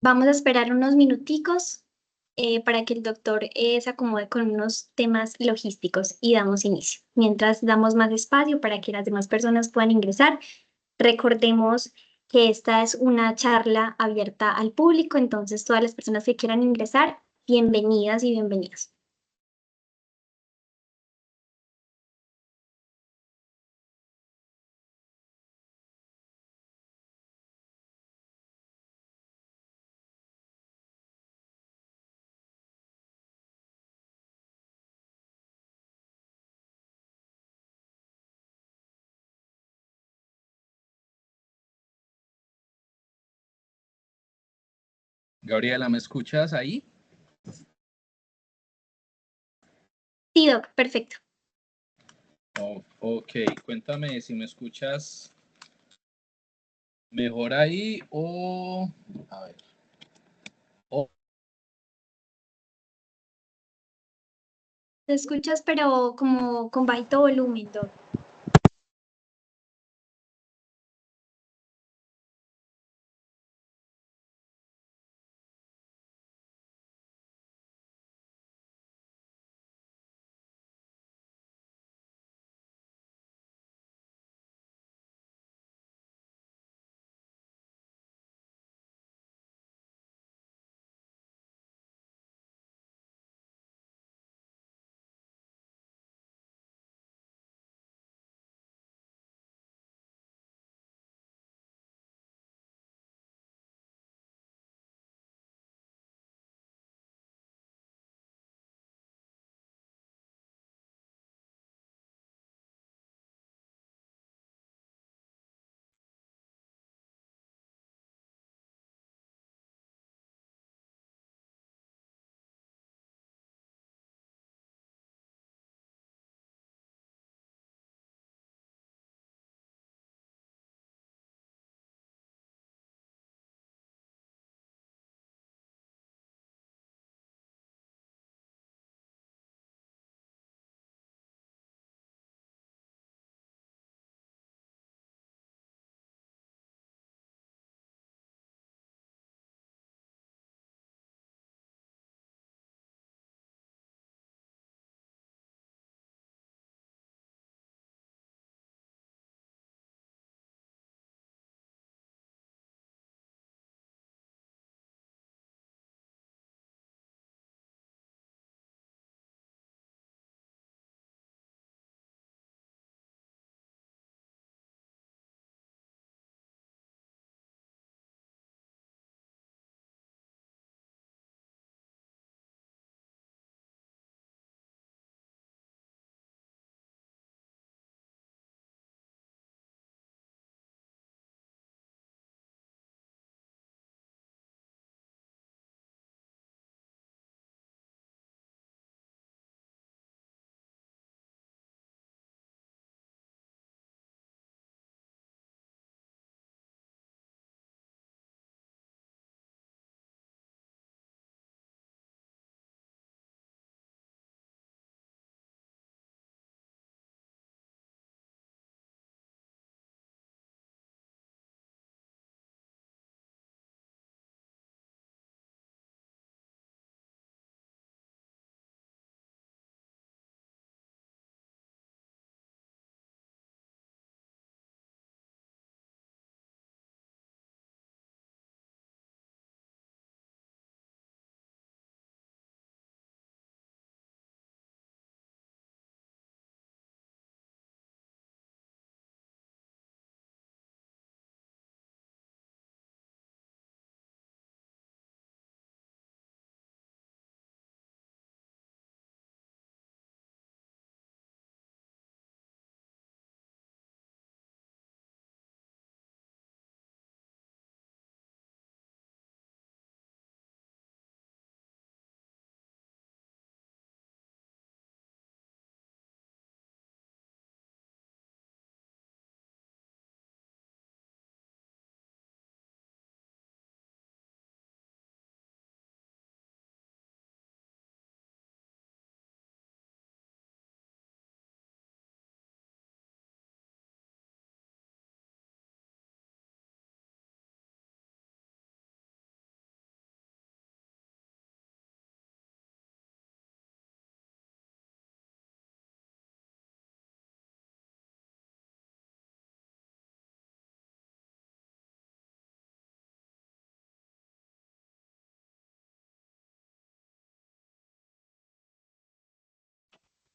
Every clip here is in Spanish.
Vamos a esperar unos minuticos para que el doctor se acomode con unos temas logísticos y damos inicio. Mientras damos más espacio para que las demás personas puedan ingresar, recordemos que esta es una charla abierta al público, entonces todas las personas que quieran ingresar, bienvenidas y bienvenidos. Gabriela, ¿me escuchas ahí? Sí, doc, perfecto. Oh, ok, cuéntame si me escuchas mejor ahí o... A ver. o- Te escuchas, pero como con bajito volumen, doc.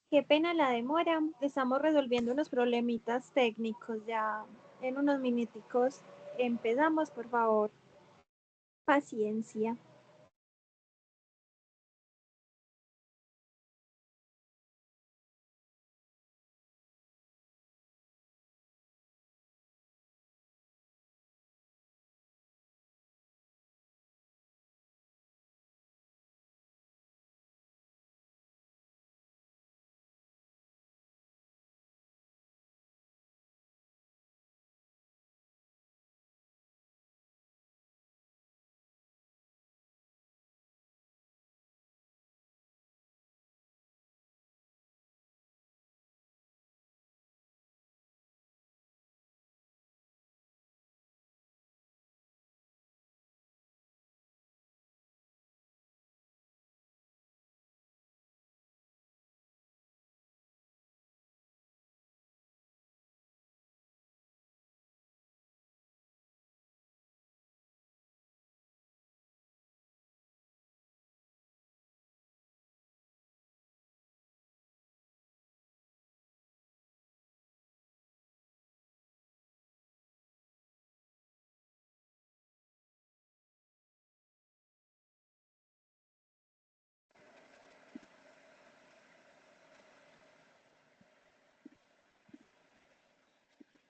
Qué pena la demora. Estamos resolviendo unos problemitas técnicos. Ya en unos minuticos empezamos, por favor. Paciencia.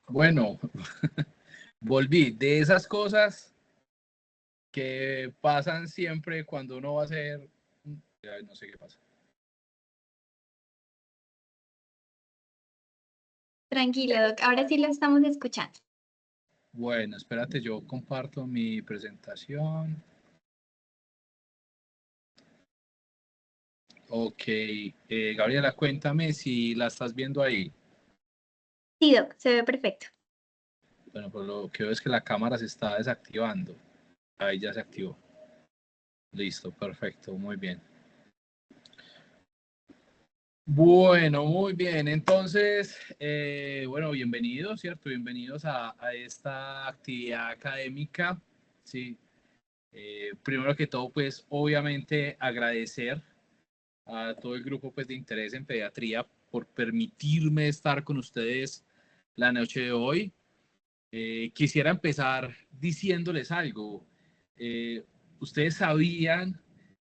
Bueno, volví de esas cosas que pasan siempre cuando uno va a hacer, ay, no sé qué pasa. Tranquilo, Doc. Ahora sí lo estamos escuchando. Bueno, espérate, yo comparto mi presentación. Ok, Gabriela, cuéntame si la estás viendo ahí. Sí, Doc, se ve perfecto. Bueno, pues lo que veo es que la cámara se está desactivando. Ahí ya se activó. Listo, perfecto, muy bien. Bueno, muy bien. Entonces, bueno, bienvenidos, ¿cierto? Bienvenidos a esta actividad académica. Sí. Primero que todo, pues, obviamente agradecer a todo el grupo pues, de interés en pediatría por permitirme estar con ustedes la noche de hoy. Quisiera empezar diciéndoles algo. Ustedes sabían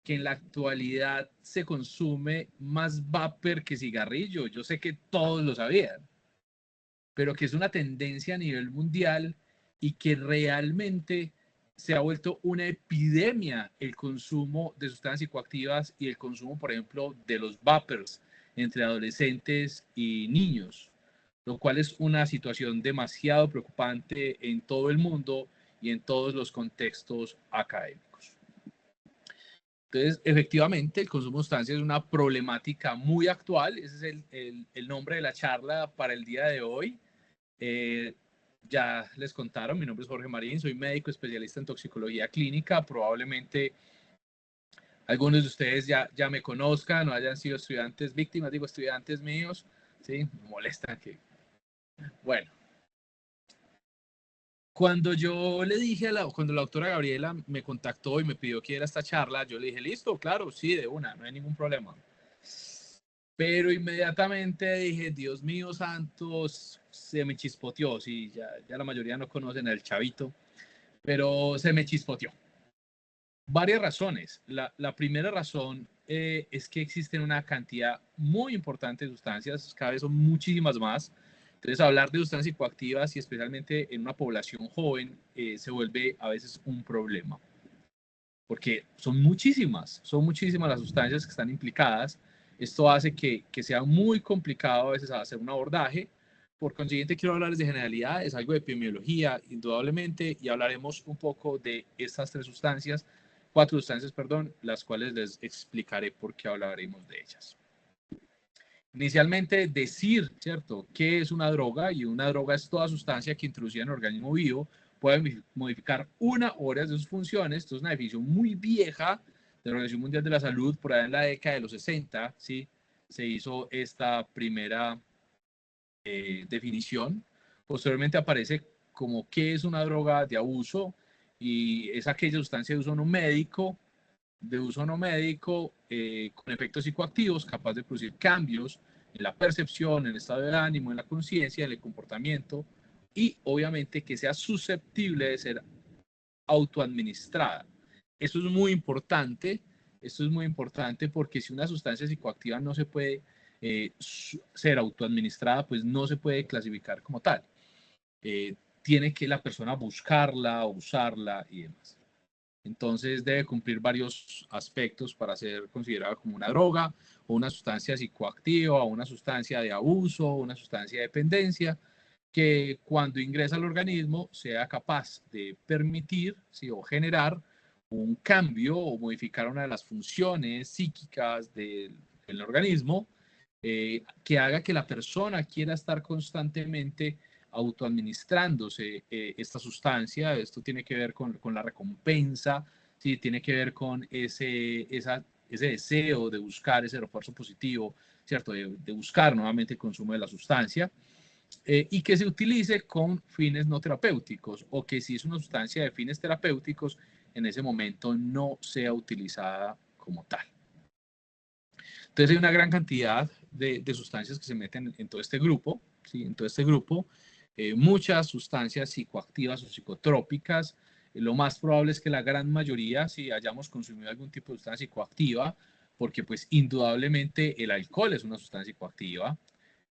que en la actualidad se consume más vapor que cigarrillo. Yo sé que todos lo sabían, pero que es una tendencia a nivel mundial y que realmente se ha vuelto una epidemia el consumo de sustancias psicoactivas y el consumo, por ejemplo, de los vapers entre adolescentes y niños, lo cual es una situación demasiado preocupante en todo el mundo y en todos los contextos académicos. Entonces, efectivamente, el consumo de sustancias es una problemática muy actual. Ese es el nombre de la charla para el día de hoy. Ya les contaron, mi nombre es Jorge Marín, soy médico especialista en toxicología clínica. Probablemente algunos de ustedes ya me conozcan o hayan sido estudiantes víctimas, digo estudiantes míos, ¿sí? Me molesta que... Bueno, cuando yo le dije cuando la doctora Gabriela me contactó y me pidió que diera esta charla, yo le dije, listo, claro, sí, de una, no hay ningún problema. Pero inmediatamente dije, Dios mío santos, se me chispoteó, sí, ya la mayoría no conocen al chavito, pero se me chispoteó. Varias razones. La primera razón es que existen una cantidad muy importante de sustancias, cada vez son muchísimas más. Entonces, hablar de sustancias psicoactivas y especialmente en una población joven se vuelve a veces un problema, porque son muchísimas las sustancias que están implicadas. Esto hace que sea muy complicado a veces hacer un abordaje. Por consiguiente, quiero hablarles de generalidades, algo de epidemiología, indudablemente, y hablaremos un poco de estas cuatro sustancias, perdón, las cuales les explicaré por qué hablaremos de ellas. Inicialmente, decir, ¿cierto?, qué es una droga, y una droga es toda sustancia que introducida en el organismo vivo puede modificar una o varias de sus funciones. Esto es una definición muy vieja de la Organización Mundial de la Salud, por allá en la década de los 60, ¿sí? Se hizo esta primera definición. Posteriormente aparece como qué es una droga de abuso, y es aquella sustancia de uso no médico con efectos psicoactivos capaz de producir cambios en la percepción, en el estado del ánimo, en la conciencia, en el comportamiento, y obviamente que sea susceptible de ser autoadministrada. Eso es muy importante. Esto es muy importante porque si una sustancia psicoactiva no se puede ser autoadministrada, pues no se puede clasificar como tal. Tiene que la persona buscarla, usarla y demás. Entonces debe cumplir varios aspectos para ser considerada como una droga o una sustancia psicoactiva o una sustancia de abuso o una sustancia de dependencia que cuando ingresa al organismo sea capaz de permitir, ¿sí?, o generar un cambio o modificar una de las funciones psíquicas del organismo que haga que la persona quiera estar constantemente autoadministrándose esta sustancia. Esto tiene que ver con la recompensa, ¿sí? Tiene que ver con ese deseo de buscar ese refuerzo positivo, ¿cierto? De buscar nuevamente el consumo de la sustancia. Y que se utilice con fines no terapéuticos, o que si es una sustancia de fines terapéuticos, en ese momento no sea utilizada como tal. Entonces hay una gran cantidad de sustancias que se meten en todo este grupo, ¿sí? En todo este grupo, muchas sustancias psicoactivas o psicotrópicas. Lo más probable es que la gran mayoría, si hayamos consumido algún tipo de sustancia psicoactiva, porque pues indudablemente el alcohol es una sustancia psicoactiva,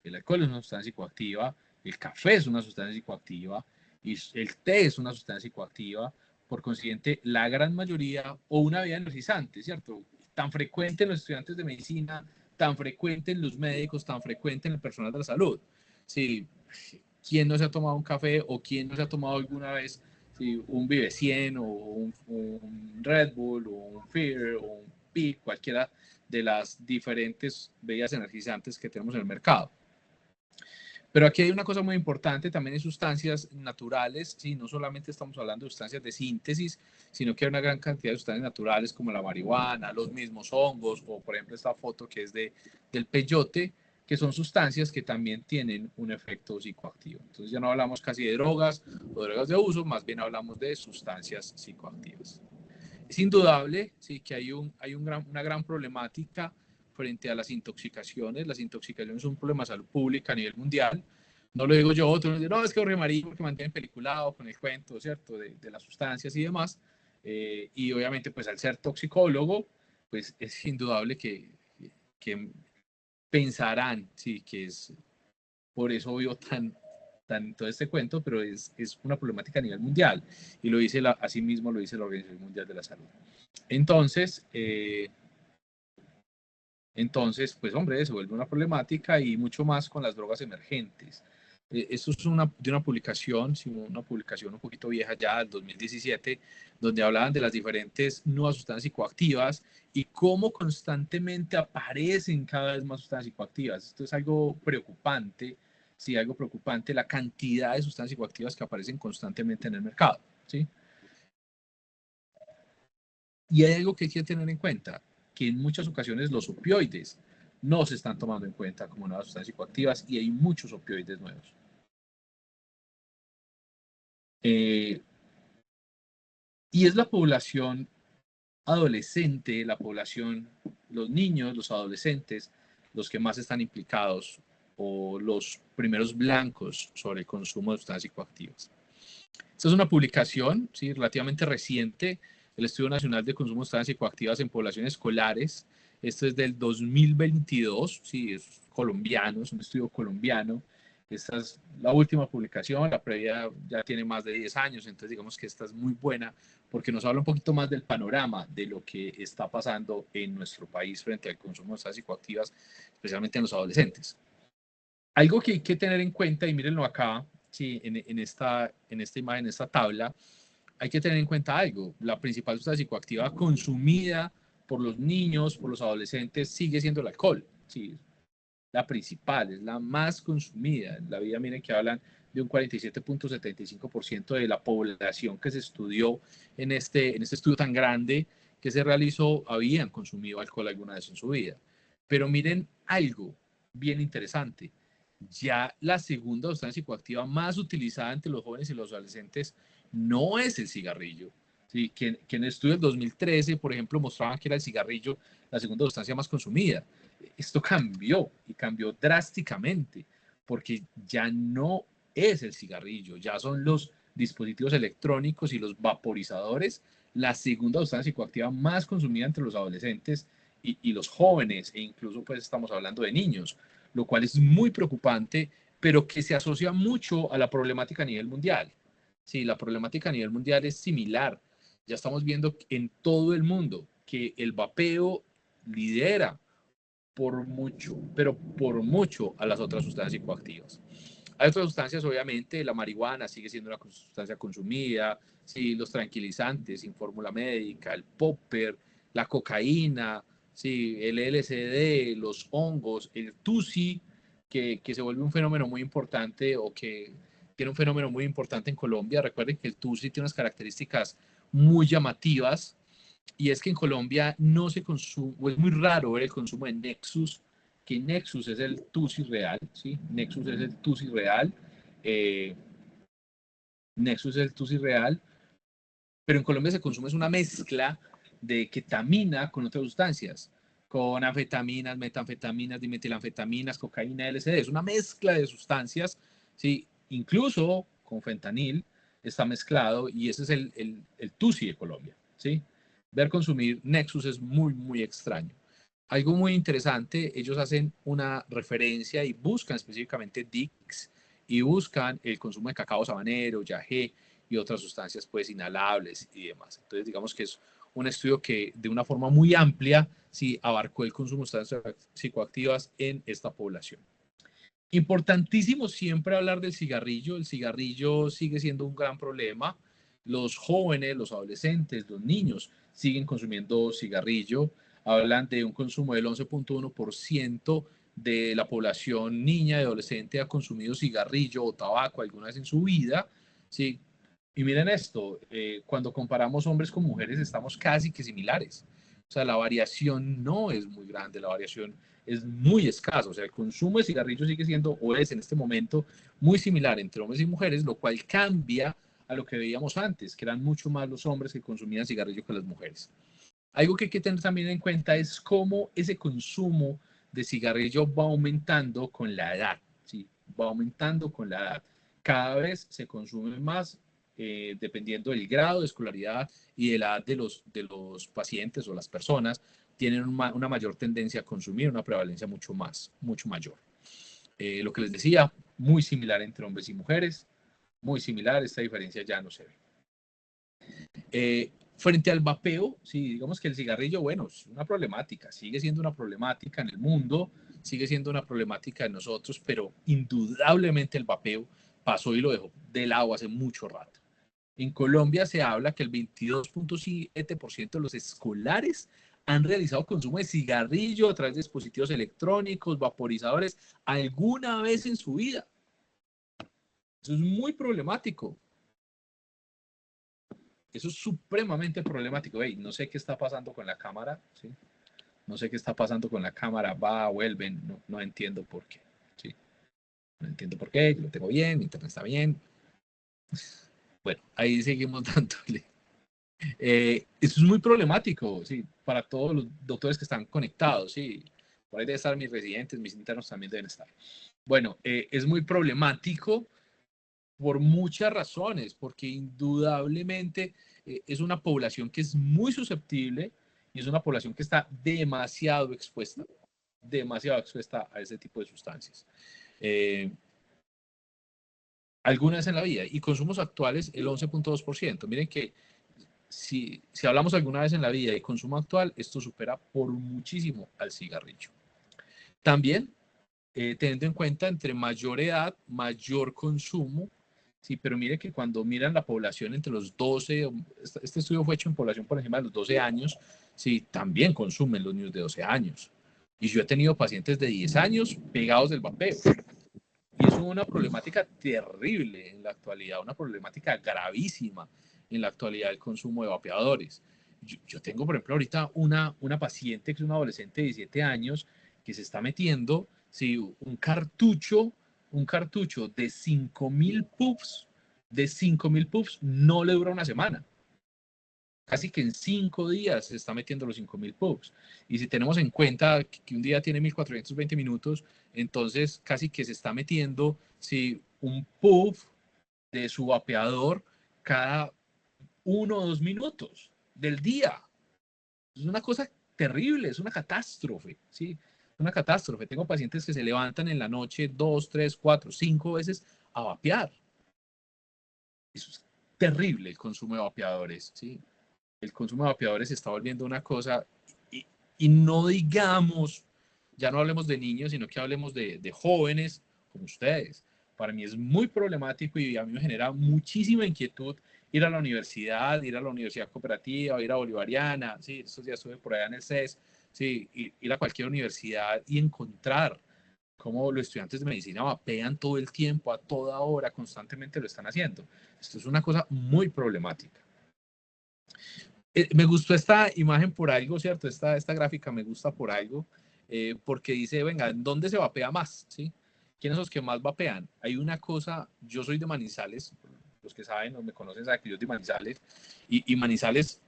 el alcohol es una sustancia psicoactiva, el café es una sustancia psicoactiva y el té es una sustancia psicoactiva. Por consiguiente, la gran mayoría, o una bebida energizante, ¿cierto? Tan frecuente en los estudiantes de medicina, tan frecuente en los médicos, tan frecuente en el personal de la salud. Sí, ¿quién no se ha tomado un café o quién no se ha tomado alguna vez un Vive 100 o un Red Bull o un Fear o un Peak, cualquiera de las diferentes bebidas energizantes que tenemos en el mercado? Pero aquí hay una cosa muy importante, también hay sustancias naturales, ¿sí? No solamente estamos hablando de sustancias de síntesis, sino que hay una gran cantidad de sustancias naturales como la marihuana, los mismos hongos, o por ejemplo esta foto que es del peyote, que son sustancias que también tienen un efecto psicoactivo. Entonces ya no hablamos casi de drogas o drogas de uso, más bien hablamos de sustancias psicoactivas. Es indudable, sí, que hay una gran problemática frente a las intoxicaciones. Las intoxicaciones son un problema de salud pública a nivel mundial. No lo digo yo, otros dicen, no, es que Jorge María porque mantiene peliculado con el cuento, ¿cierto?, de las sustancias y demás. Y obviamente, pues al ser toxicólogo, pues es indudable que pensarán, sí, que es por eso veo tan todo este cuento, pero es una problemática a nivel mundial. Y lo dice asimismo lo dice la Organización Mundial de la Salud. Entonces, pues hombre, se vuelve una problemática y mucho más con las drogas emergentes. Esto es de una publicación un poquito vieja ya, del 2017, donde hablaban de las diferentes nuevas sustancias psicoactivas y cómo constantemente aparecen cada vez más sustancias psicoactivas. Esto es algo preocupante, sí, algo preocupante, la cantidad de sustancias psicoactivas que aparecen constantemente en el mercado, ¿sí? Y hay algo que hay que tener en cuenta, que en muchas ocasiones los opioides no se están tomando en cuenta como nuevas sustancias psicoactivas y hay muchos opioides nuevos. Y es la población adolescente, los niños, los adolescentes, los que más están implicados o los primeros blancos sobre el consumo de sustancias psicoactivas. Esta es una publicación, ¿sí?, relativamente reciente, el Estudio Nacional de Consumo de Sustancias Psicoactivas en Poblaciones Escolares. Esto es del 2022, sí, es colombiano, es un estudio colombiano. Esta es la última publicación, la previa ya tiene más de 10 años, entonces digamos que esta es muy buena porque nos habla un poquito más del panorama de lo que está pasando en nuestro país frente al consumo de sustancias psicoactivas, especialmente en los adolescentes. Algo que hay que tener en cuenta, y mírenlo acá, sí, en esta imagen, en esta tabla, hay que tener en cuenta algo. La principal sustancia psicoactiva consumida por los niños, por los adolescentes, sigue siendo el alcohol. Sí, la principal, es la más consumida. En la vida, miren que hablan de un 47.75% de la población que se estudió en este estudio tan grande que se realizó, habían consumido alcohol alguna vez en su vida. Pero miren algo bien interesante. Ya la segunda sustancia psicoactiva más utilizada entre los jóvenes y los adolescentes no es el cigarrillo. Sí, que en el estudio del 2013, por ejemplo, mostraban que era el cigarrillo la segunda sustancia más consumida. esto cambió y cambió drásticamente, porque ya no es el cigarrillo, ya son los dispositivos electrónicos y los vaporizadores la segunda sustancia psicoactiva más consumida entre los adolescentes y los jóvenes, e incluso pues estamos hablando de niños, lo cual es muy preocupante, pero que se asocia mucho a la problemática a nivel mundial. Sí, la problemática a nivel mundial es similar. Ya estamos viendo en todo el mundo que el vapeo lidera por mucho, pero por mucho a las otras sustancias psicoactivas. Hay otras sustancias, obviamente, la marihuana sigue siendo una sustancia consumida, sí, los tranquilizantes sin fórmula médica, el popper, la cocaína, sí, el LSD, los hongos, el tusi, que se vuelve un fenómeno muy importante o que tiene un fenómeno muy importante en Colombia. Recuerden que el tusi tiene unas características muy llamativas y es que en Colombia no se consume, o es muy raro ver el consumo de Nexus, que Nexus es el Tusi real, ¿sí? Nexus es el Tusi real, eh, Nexus es el Tusi real, pero en Colombia se consume es una mezcla de ketamina con otras sustancias, con anfetaminas, metanfetaminas, dimetilanfetaminas, cocaína, LSD, es una mezcla de sustancias, ¿sí? Incluso con fentanil está mezclado y ese es el Tusi de Colombia, ¿sí? Ver consumir Nexus es muy, muy extraño. Algo muy interesante, ellos hacen una referencia y buscan específicamente Dix y buscan el consumo de cacao sabanero, yagé y otras sustancias pues inhalables y demás. Entonces digamos que es un estudio que de una forma muy amplia sí abarcó el consumo de sustancias psicoactivas en esta población. Importantísimo siempre hablar del cigarrillo. El cigarrillo sigue siendo un gran problema. Los jóvenes, los adolescentes, los niños siguen consumiendo cigarrillo. Hablan de un consumo del 11.1% de la población niña y adolescente ha consumido cigarrillo o tabaco alguna vez en su vida. Sí. Y miren esto, cuando comparamos hombres con mujeres estamos casi que similares. O sea, la variación no es muy grande, la variación es muy escaso. O sea, el consumo de cigarrillos sigue siendo, o es en este momento, muy similar entre hombres y mujeres, lo cual cambia a lo que veíamos antes, que eran mucho más los hombres que consumían cigarrillos que las mujeres. Algo que hay que tener también en cuenta es cómo ese consumo de cigarrillo va aumentando con la edad, ¿sí? Va aumentando con la edad. Cada vez se consume más dependiendo del grado de escolaridad y de la edad de los pacientes o las personas, tienen una mayor tendencia a consumir, una prevalencia mucho mayor. Lo que les decía, muy similar entre hombres y mujeres, muy similar, esta diferencia ya no se ve. Frente al vapeo, sí, digamos que el cigarrillo, bueno, es una problemática, sigue siendo una problemática en el mundo, sigue siendo una problemática en nosotros, pero indudablemente el vapeo pasó y lo dejó de lado hace mucho rato. En Colombia se habla que el 22.7% de los escolares han realizado consumo de cigarrillo a través de dispositivos electrónicos, vaporizadores, alguna vez en su vida. Eso es muy problemático. Eso es supremamente problemático. Hey, no sé qué está pasando con la cámara, ¿sí? No sé qué está pasando con la cámara, va, vuelven, no entiendo por qué, ¿sí? No entiendo por qué, yo lo tengo bien, mi internet está bien. Bueno, ahí seguimos dándole. Eso es muy problemático, ¿sí? Para todos los doctores que están conectados, ¿sí? Por ahí deben estar mis residentes, mis internos también deben estar. Bueno, es muy problemático por muchas razones, porque indudablemente es una población que es muy susceptible y es una población que está demasiado expuesta a ese tipo de sustancias. Alguna vez en la vida, y consumos actuales el 11.2%. Miren que si hablamos alguna vez en la vida de consumo actual, esto supera por muchísimo al cigarrillo. También, teniendo en cuenta, entre mayor edad, mayor consumo. Sí, pero mire que cuando miran la población entre los 12, este estudio fue hecho en población por encima de los 12 años, sí, también consumen los niños de 12 años. Y yo he tenido pacientes de 10 años pegados del vapeo. Y es una problemática terrible en la actualidad, una problemática gravísima en la actualidad del consumo de vapeadores. Yo tengo, por ejemplo, ahorita una paciente que es una adolescente de 17 años que se está metiendo, sí, un cartucho de 5.000 puffs, no le dura una semana. casi que en 5 días se está metiendo los 5.000 puffs. Y si tenemos en cuenta que un día tiene 1.420 minutos, entonces casi que se está metiendo un puff de su vapeador cada 1 o 2 minutos del día. Es una cosa terrible, es una catástrofe, ¿sí? Una catástrofe. Tengo pacientes que se levantan en la noche 2, 3, 4, 5 veces a vapear. Eso es terrible, el consumo de vapeadores, ¿sí? El consumo de vapeadores se está volviendo una cosa, y no digamos, ya no hablemos de niños, sino que hablemos de jóvenes como ustedes. Para mí es muy problemático y a mí me genera muchísima inquietud ir a la universidad cooperativa, ir a Bolivariana, sí, estos días estuve por allá en el CES, sí, ir a cualquier universidad y encontrar cómo los estudiantes de medicina vapean todo el tiempo, a toda hora, constantemente lo están haciendo. Esto es una cosa muy problemática. Me gustó esta imagen por algo, ¿cierto? Esta gráfica me gusta por algo, porque dice, venga, ¿dónde se vapea más? ¿Sí? ¿Quiénes son los que más vapean? Hay una cosa, yo soy de Manizales, los que saben o me conocen saben que yo soy de Manizales, y Manizales,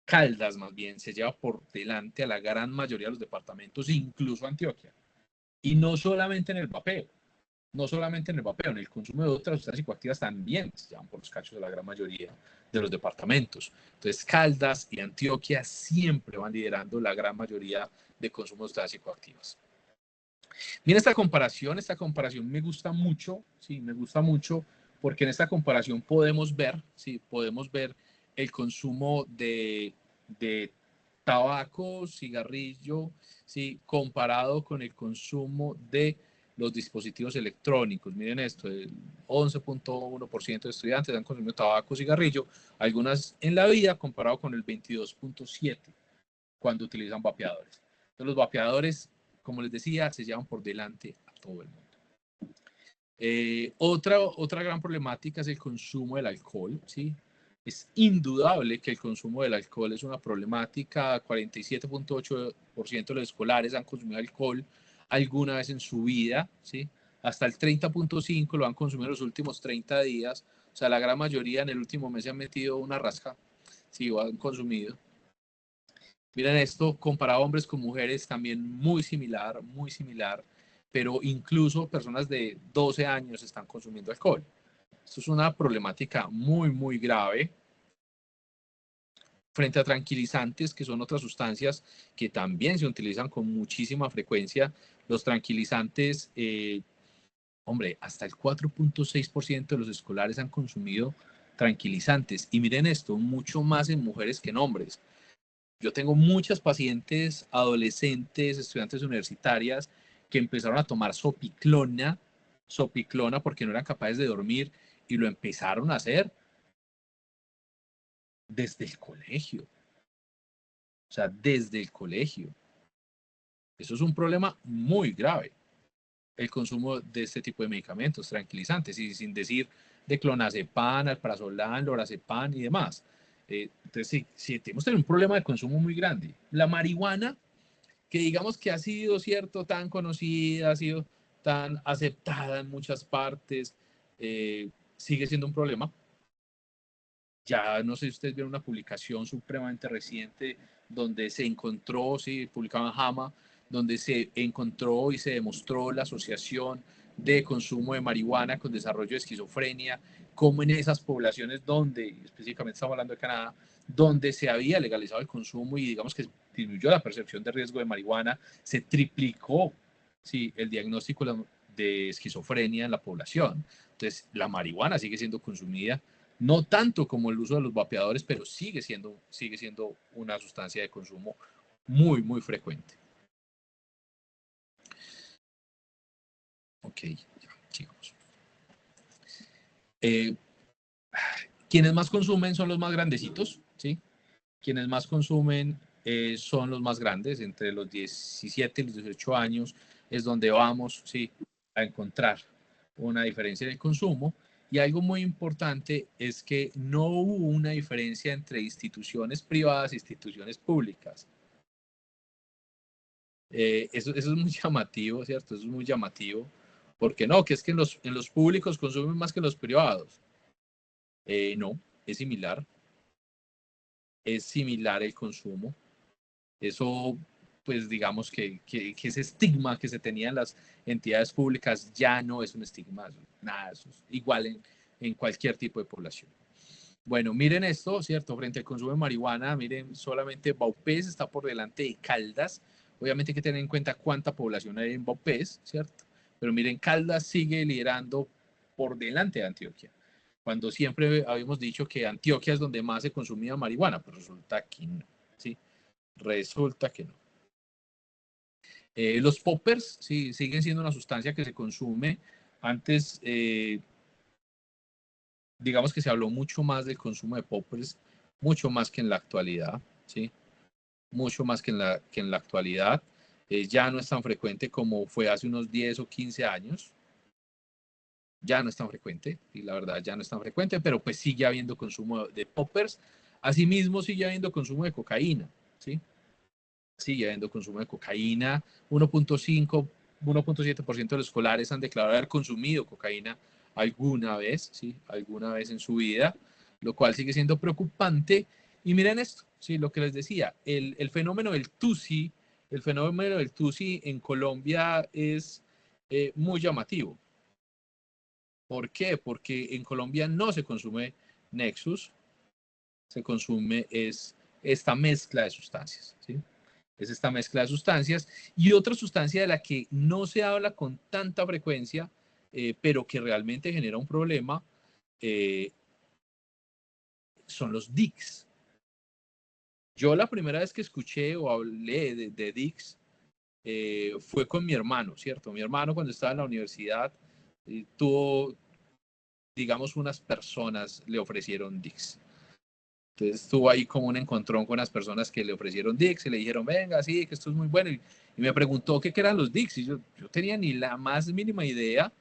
Caldas más bien, se lleva por delante a la gran mayoría de los departamentos, incluso Antioquia. Y no solamente en el vapeo, en el consumo de otras sustancias psicoactivas también se llevan por los cachos de la gran mayoría de los departamentos. Entonces, Caldas y Antioquia siempre van liderando la gran mayoría de consumo de sustancias psicoactivas. Miren esta comparación me gusta mucho, sí, me gusta mucho, porque en esta comparación podemos ver el consumo de tabaco, cigarrillo, sí, comparado con el consumo de los dispositivos electrónicos. Miren esto, el 11.1% de estudiantes han consumido tabaco, cigarrillo, algunas en la vida, comparado con el 22.7% cuando utilizan vapeadores. Entonces, los vapeadores, como les decía, se llevan por delante a todo el mundo. Otra gran problemática es el consumo del alcohol, ¿sí? Es indudable que el consumo del alcohol es una problemática. 47.8% de los escolares han consumido alcohol alguna vez en su vida, ¿sí? Hasta el 30.5% lo han consumido en los últimos 30 días. O sea, la gran mayoría en el último mes se han metido una rasca, sí, o han consumido. Miren esto, comparado hombres con mujeres, también muy similar, pero incluso personas de 12 años están consumiendo alcohol. Esto es una problemática muy, muy grave. Frente a tranquilizantes, que son otras sustancias que también se utilizan con muchísima frecuencia, los tranquilizantes, hombre, hasta el 4.6% de los escolares han consumido tranquilizantes. Y miren esto, mucho más en mujeres que en hombres. Yo tengo muchas pacientes, adolescentes, estudiantes universitarias que empezaron a tomar sopiclona porque no eran capaces de dormir y lo empezaron a hacer desde el colegio. O sea, desde el colegio. Eso es un problema muy grave, el consumo de este tipo de medicamentos tranquilizantes, y sin decir de clonazepam, alprazolam, lorazepam y demás. Entonces, sí, tenemos un problema de consumo muy grande. La marihuana, que digamos que ha sido, cierto, tan conocida, ha sido tan aceptada en muchas partes, sigue siendo un problema. Ya no sé si ustedes vieron una publicación supremamente reciente donde se encontró, sí, publicaba en JAMA, donde se encontró y se demostró la asociación de consumo de marihuana con desarrollo de esquizofrenia, como en esas poblaciones donde, específicamente estamos hablando de Canadá, donde se había legalizado el consumo y digamos que disminuyó la percepción de riesgo de marihuana, se triplicó, sí, el diagnóstico de esquizofrenia en la población. Entonces, la marihuana sigue siendo consumida, no tanto como el uso de los vapeadores, pero sigue siendo una sustancia de consumo muy, muy frecuente. Ok, ya, sigamos. Quienes más consumen son los más grandecitos, ¿sí? Quienes más consumen son los más grandes, entre los 17 y los 18 años es donde vamos, ¿sí?, a encontrar una diferencia en el consumo. Y algo muy importante es que no hubo una diferencia entre instituciones privadas e instituciones públicas. Eso es muy llamativo, ¿cierto? Eso es muy llamativo. Porque no, que es que en los públicos consumen más que en los privados. No, es similar. es similar el consumo. Eso, pues digamos que ese estigma que se tenía en las entidades públicas ya no es un estigma, nada, eso es igual en cualquier tipo de población. Bueno, miren esto, ¿cierto? Frente al consumo de marihuana, miren, solamente Vaupés está por delante de Caldas. Obviamente hay que tener en cuenta cuánta población hay en Vaupés, ¿cierto? Pero miren, Caldas sigue liderando por delante de Antioquia, cuando siempre habíamos dicho que Antioquia es donde más se consumía marihuana, pero resulta que no, ¿sí? Resulta que no. Los poppers, sí, siguen siendo una sustancia que se consume. Antes, digamos que se habló mucho más del consumo de poppers, mucho más que en la actualidad, ¿sí? Mucho más que en la actualidad. Ya no es tan frecuente como fue hace unos 10 o 15 años. Ya no es tan frecuente, y la verdad ya no es tan frecuente, pero pues sigue habiendo consumo de poppers. Asimismo, sigue habiendo consumo de cocaína, ¿sí? Sigue habiendo consumo de cocaína. 1.5, 1.7% de los escolares han declarado haber consumido cocaína alguna vez, ¿sí? Alguna vez en su vida, lo cual sigue siendo preocupante. Y miren esto, ¿sí? Lo que les decía, el fenómeno del TUSI, el fenómeno del TUSI en Colombia es muy llamativo. ¿Por qué? Porque en Colombia no se consume Nexus, se consume es esta mezcla de sustancias, ¿sí? Es esta mezcla de sustancias. Y otra sustancia de la que no se habla con tanta frecuencia, pero que realmente genera un problema, eh, son los DICs. Yo la primera vez que escuché o hablé de DICs fue con mi hermano, ¿cierto? Mi hermano cuando estaba en la universidad tuvo, digamos, unas personas le ofrecieron DICs. Entonces estuvo ahí como un encontrón con las personas que le ofrecieron DICs y le dijeron, venga, sí, que esto es muy bueno. Y me preguntó qué eran los DICs. Y yo tenía ni la más mínima idea,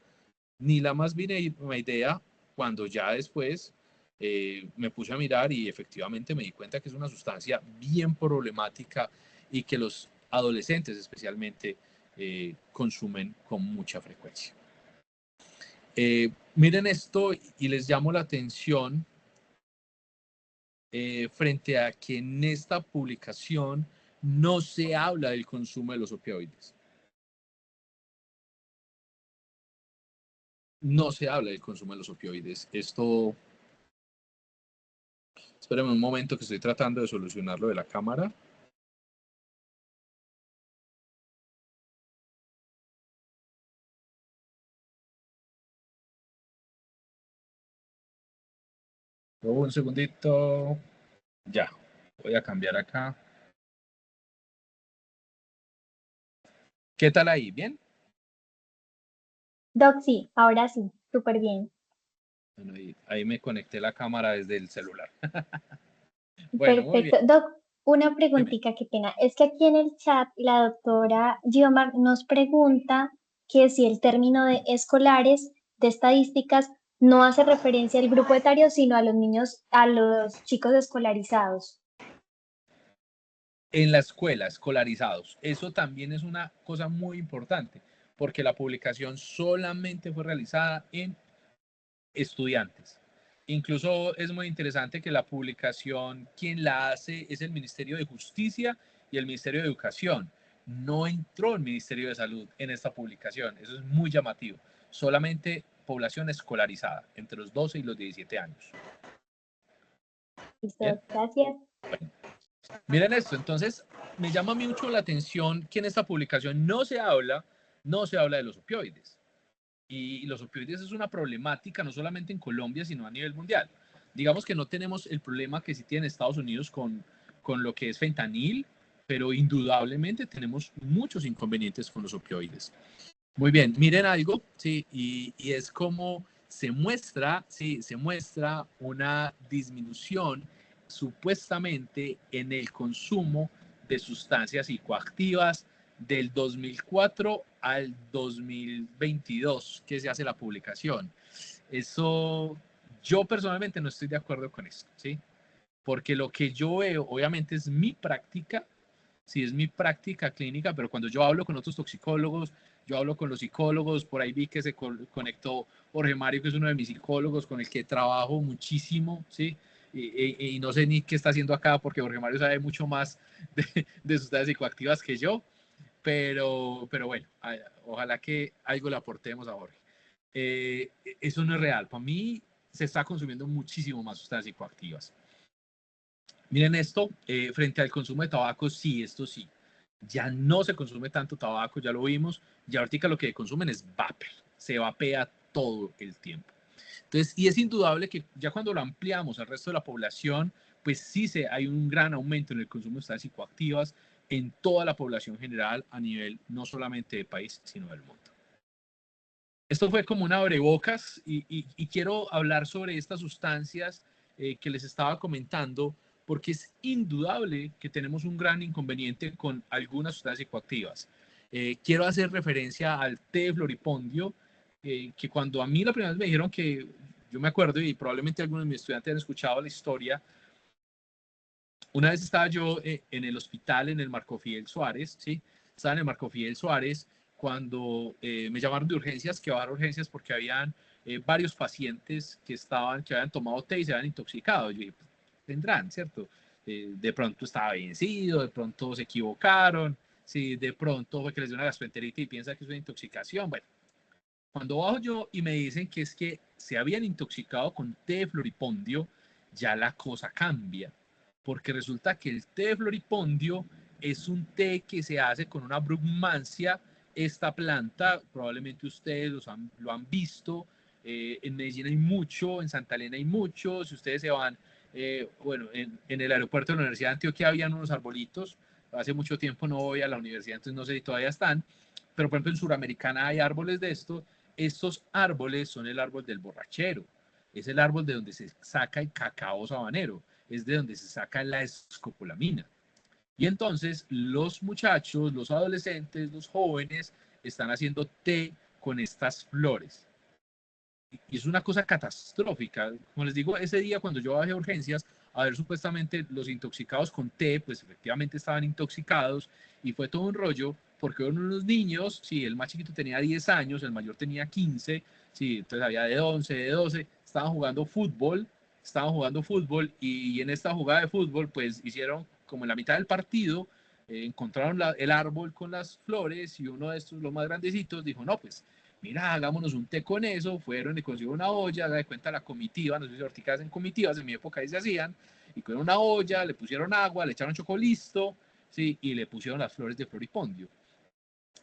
ni la más mínima idea, cuando ya después me puse a mirar y efectivamente me di cuenta que es una sustancia bien problemática y que los adolescentes especialmente consumen con mucha frecuencia. Miren esto y les llamo la atención frente a que en esta publicación no se habla del consumo de los opioides. No se habla del consumo de los opioides. Esto, espérenme un momento que estoy tratando de solucionarlo de la cámara. Un segundito. Ya, voy a cambiar acá. ¿Qué tal ahí? ¿Bien? Doc, sí, ahora sí, súper bien. Bueno, ahí me conecté la cámara desde el celular. Bueno, muy bien. Perfecto. Doc, una Dime. preguntita, qué pena. Es que aquí en el chat la doctora Giomar nos pregunta que si el término de escolares de estadísticas no hace referencia al grupo etario, sino a los niños, a los chicos escolarizados. En la escuela, escolarizados. Eso también es una cosa muy importante, porque la publicación solamente fue realizada en estudiantes. Incluso es muy interesante que la publicación, quien la hace es el Ministerio de Justicia y el Ministerio de Educación. No entró el Ministerio de Salud en esta publicación. Eso es muy llamativo. Solamente población escolarizada, entre los 12 y los 17 años. Listo, Bien. gracias. Bueno, miren esto. Entonces, me llama mucho la atención que en esta publicación no se habla de los opioides. Y los opioides es una problemática no solamente en Colombia, sino a nivel mundial. Digamos que no tenemos el problema que sí tiene Estados Unidos con lo que es fentanil, pero indudablemente tenemos muchos inconvenientes con los opioides. Muy bien, miren algo, sí, y es como se muestra, sí, se muestra una disminución supuestamente en el consumo de sustancias psicoactivas del 2004 al 2022 que se hace la publicación. Eso, yo personalmente no estoy de acuerdo con esto, ¿sí? Porque lo que yo veo, obviamente, es mi práctica, sí, es mi práctica clínica, pero cuando yo hablo con otros toxicólogos, yo hablo con los psicólogos, por ahí vi que se conectó Jorge Mario, que es uno de mis psicólogos con el que trabajo muchísimo, ¿sí? y no sé ni qué está haciendo acá porque Jorge Mario sabe mucho más de sustancias psicoactivas que yo, pero bueno, ojalá que algo le aportemos a Jorge. Eso no es real. Para mí se está consumiendo muchísimo más sustancias psicoactivas. Miren esto, frente al consumo de tabaco, sí, esto sí. Ya no se consume tanto tabaco, ya lo vimos. Ya ahorita lo que consumen es vapor. Se vapea todo el tiempo. Entonces, y es indudable que ya cuando lo ampliamos al resto de la población, pues sí hay un gran aumento en el consumo de sustancias psicoactivas en toda la población general a nivel no solamente del país, sino del mundo. Esto fue como un abrebocas y quiero hablar sobre estas sustancias que les estaba comentando, porque es indudable que tenemos un gran inconveniente con algunas sustancias psicoactivas. Quiero hacer referencia al té de floripondio, que cuando a mí la primera vez me dijeron que, yo me acuerdo y probablemente algunos de mis estudiantes han escuchado la historia, una vez estaba yo en el hospital en el Marco Fidel Suárez, ¿sí? Estaba en el Marco Fidel Suárez cuando me llamaron de urgencias, que iba a dar urgencias porque habían varios pacientes que habían tomado té y se habían intoxicado. Yo dije, pues, tendrán, ¿cierto? De pronto estaba vencido, de pronto se equivocaron, sí, de pronto fue que les dio una gastroenteritis y piensa que es una intoxicación. Bueno, cuando bajo yo y me dicen que es que se habían intoxicado con té de floripondio, ya la cosa cambia, porque resulta que el té de floripondio es un té que se hace con una brugmancia. Esta planta, probablemente ustedes lo han visto, en Medellín hay mucho, en Santa Elena hay mucho, si ustedes se van, bueno, en el aeropuerto de la Universidad de Antioquia habían unos arbolitos, hace mucho tiempo no voy a la universidad, entonces no sé si todavía están, pero por ejemplo en Suramericana hay árboles de estos. Estos árboles son el árbol del borrachero, es el árbol de donde se saca el cacao sabanero, es de donde se saca la escopolamina. Y entonces los muchachos, los adolescentes, los jóvenes están haciendo té con estas flores. Y es una cosa catastrófica. Como les digo, ese día cuando yo bajé a urgencias a ver supuestamente los intoxicados con té, pues efectivamente estaban intoxicados y fue todo un rollo porque eran unos niños, sí, el más chiquito tenía 10 años, el mayor tenía 15, sí, entonces había de 11, de 12, estaban jugando fútbol y en esta jugada de fútbol pues hicieron como en la mitad del partido, encontraron el árbol con las flores y uno de estos, los más grandecitos, dijo, no, pues mira, hagámonos un té con eso, fueron y consiguieron una olla, haga de cuenta la comitiva, no sé si ahorita hacen comitivas, en mi época ahí se hacían, y con una olla, le pusieron agua, le echaron chocolisto, ¿sí? Y le pusieron las flores de floripondio.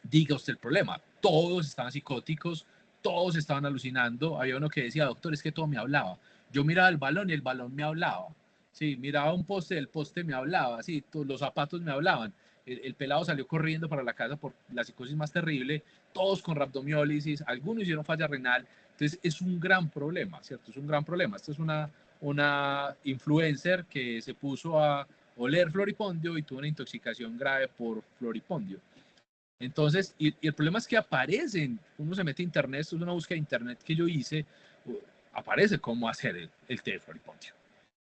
Diga usted el problema, todos estaban psicóticos, todos estaban alucinando, había uno que decía, doctor, es que todo me hablaba, yo miraba el balón y el balón me hablaba, sí, miraba un poste, el poste me hablaba, sí, los zapatos me hablaban, el pelado salió corriendo para la casa por la psicosis más terrible, todos con rhabdomiólisis, algunos hicieron falla renal, entonces es un gran problema, ¿cierto? Es un gran problema. Esta es una influencer que se puso a oler floripondio y tuvo una intoxicación grave por floripondio. Entonces, y el problema es que aparecen, uno se mete a internet, esto es una búsqueda de internet que yo hice, aparece cómo hacer el té de floripondio.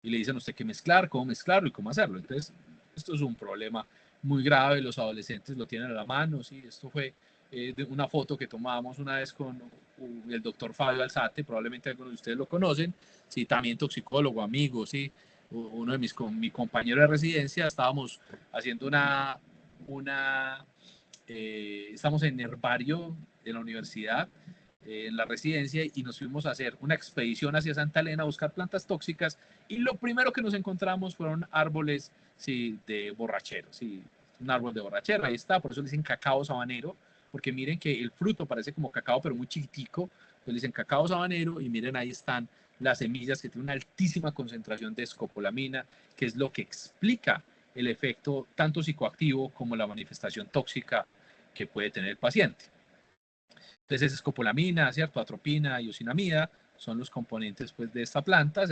Y le dicen a usted qué mezclar, cómo mezclarlo y cómo hacerlo. Entonces, esto es un problema muy grave, los adolescentes lo tienen a la mano, ¿sí? Esto fue de una foto que tomamos una vez con el doctor Fabio Alzate, probablemente algunos de ustedes lo conocen, sí, también toxicólogo, amigo, sí, uno de mi compañero de residencia, estábamos haciendo estamos en herbario de la universidad, en la residencia, y nos fuimos a hacer una expedición hacia Santa Elena a buscar plantas tóxicas, y lo primero que nos encontramos fueron árboles, sí, de borrachero, sí, un árbol de borrachero, ahí está, por eso le dicen cacao sabanero, porque miren que el fruto parece como cacao, pero muy chiquitico, entonces le dicen cacao sabanero, y miren ahí están las semillas que tienen una altísima concentración de escopolamina, que es lo que explica el efecto tanto psicoactivo como la manifestación tóxica que puede tener el paciente. Entonces, escopolamina, ¿cierto? Atropina y usinamida son los componentes pues, de esta planta.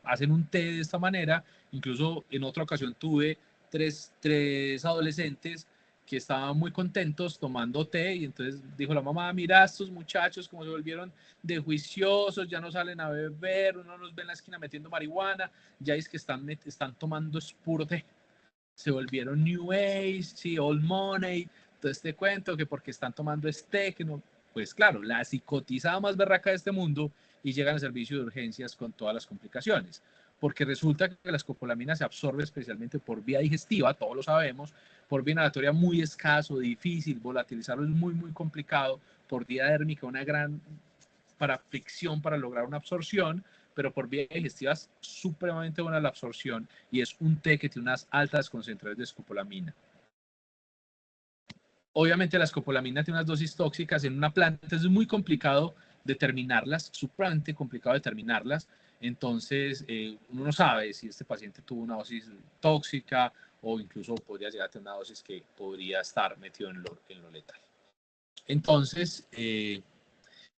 Hacen un té de esta manera. Incluso en otra ocasión tuve tres adolescentes que estaban muy contentos tomando té y entonces dijo la mamá, mira estos muchachos como se volvieron de juiciosos, ya no salen a beber, uno los ve en la esquina metiendo marihuana, ya es que están tomando es puro té, se volvieron New Age, sí, Old Money, todo este cuento que porque están tomando este, que no, pues claro, la psicotizada más berraca de este mundo y llegan al servicio de urgencias con todas las complicaciones. porque resulta que la escopolamina se absorbe especialmente por vía digestiva, todos lo sabemos, por vía inhalatoria muy escaso, difícil, volatilizarlo es muy, muy complicado, por vía dérmica una gran para fricción para lograr una absorción, pero por vía digestiva es supremamente buena la absorción y es un té que tiene unas altas concentraciones de escopolamina. Obviamente la escopolamina tiene unas dosis tóxicas en una planta, entonces es muy complicado determinarlas, supremamente complicado determinarlas. Entonces, uno no sabe si este paciente tuvo una dosis tóxica o incluso podría llegar a tener una dosis que podría estar metido en lo letal. Entonces,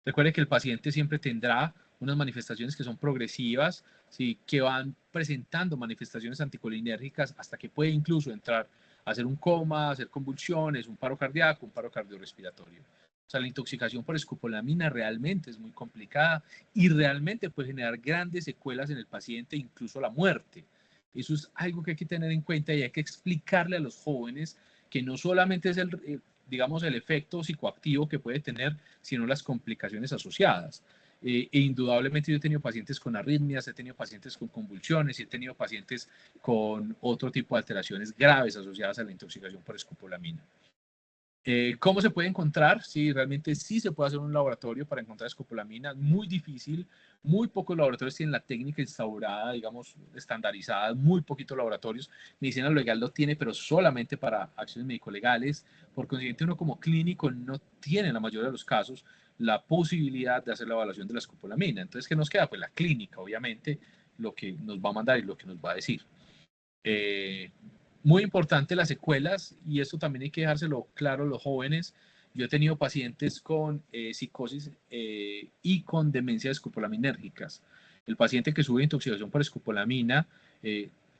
recuerde que el paciente siempre tendrá unas manifestaciones que son progresivas, ¿sí? Que van presentando manifestaciones anticolinérgicas hasta que puede incluso entrar a hacer un coma, hacer convulsiones, un paro cardíaco, un paro cardiorrespiratorio. O sea, la intoxicación por escopolamina realmente es muy complicada y realmente puede generar grandes secuelas en el paciente, incluso la muerte. Eso es algo que hay que tener en cuenta y hay que explicarle a los jóvenes que no solamente es digamos, el efecto psicoactivo que puede tener, sino las complicaciones asociadas. E indudablemente yo he tenido pacientes con arritmias, he tenido pacientes con convulsiones y he tenido pacientes con otro tipo de alteraciones graves asociadas a la intoxicación por escopolamina. ¿Cómo se puede encontrar? Sí, realmente sí se puede hacer un laboratorio para encontrar escopolamina, muy difícil, muy pocos laboratorios tienen la técnica instaurada, digamos, estandarizada, muy poquitos laboratorios. Medicina legal lo tiene, pero solamente para acciones médico-legales. Por consiguiente, uno como clínico no tiene en la mayoría de los casos la posibilidad de hacer la evaluación de la escopolamina. Entonces, ¿qué nos queda? Pues la clínica, obviamente, lo que nos va a mandar y lo que nos va a decir. Muy importante las secuelas, y esto también hay que dejárselo claro a los jóvenes. Yo he tenido pacientes con psicosis y con demencia escopolaminérgicas. El paciente que sube intoxicación por escopolamina,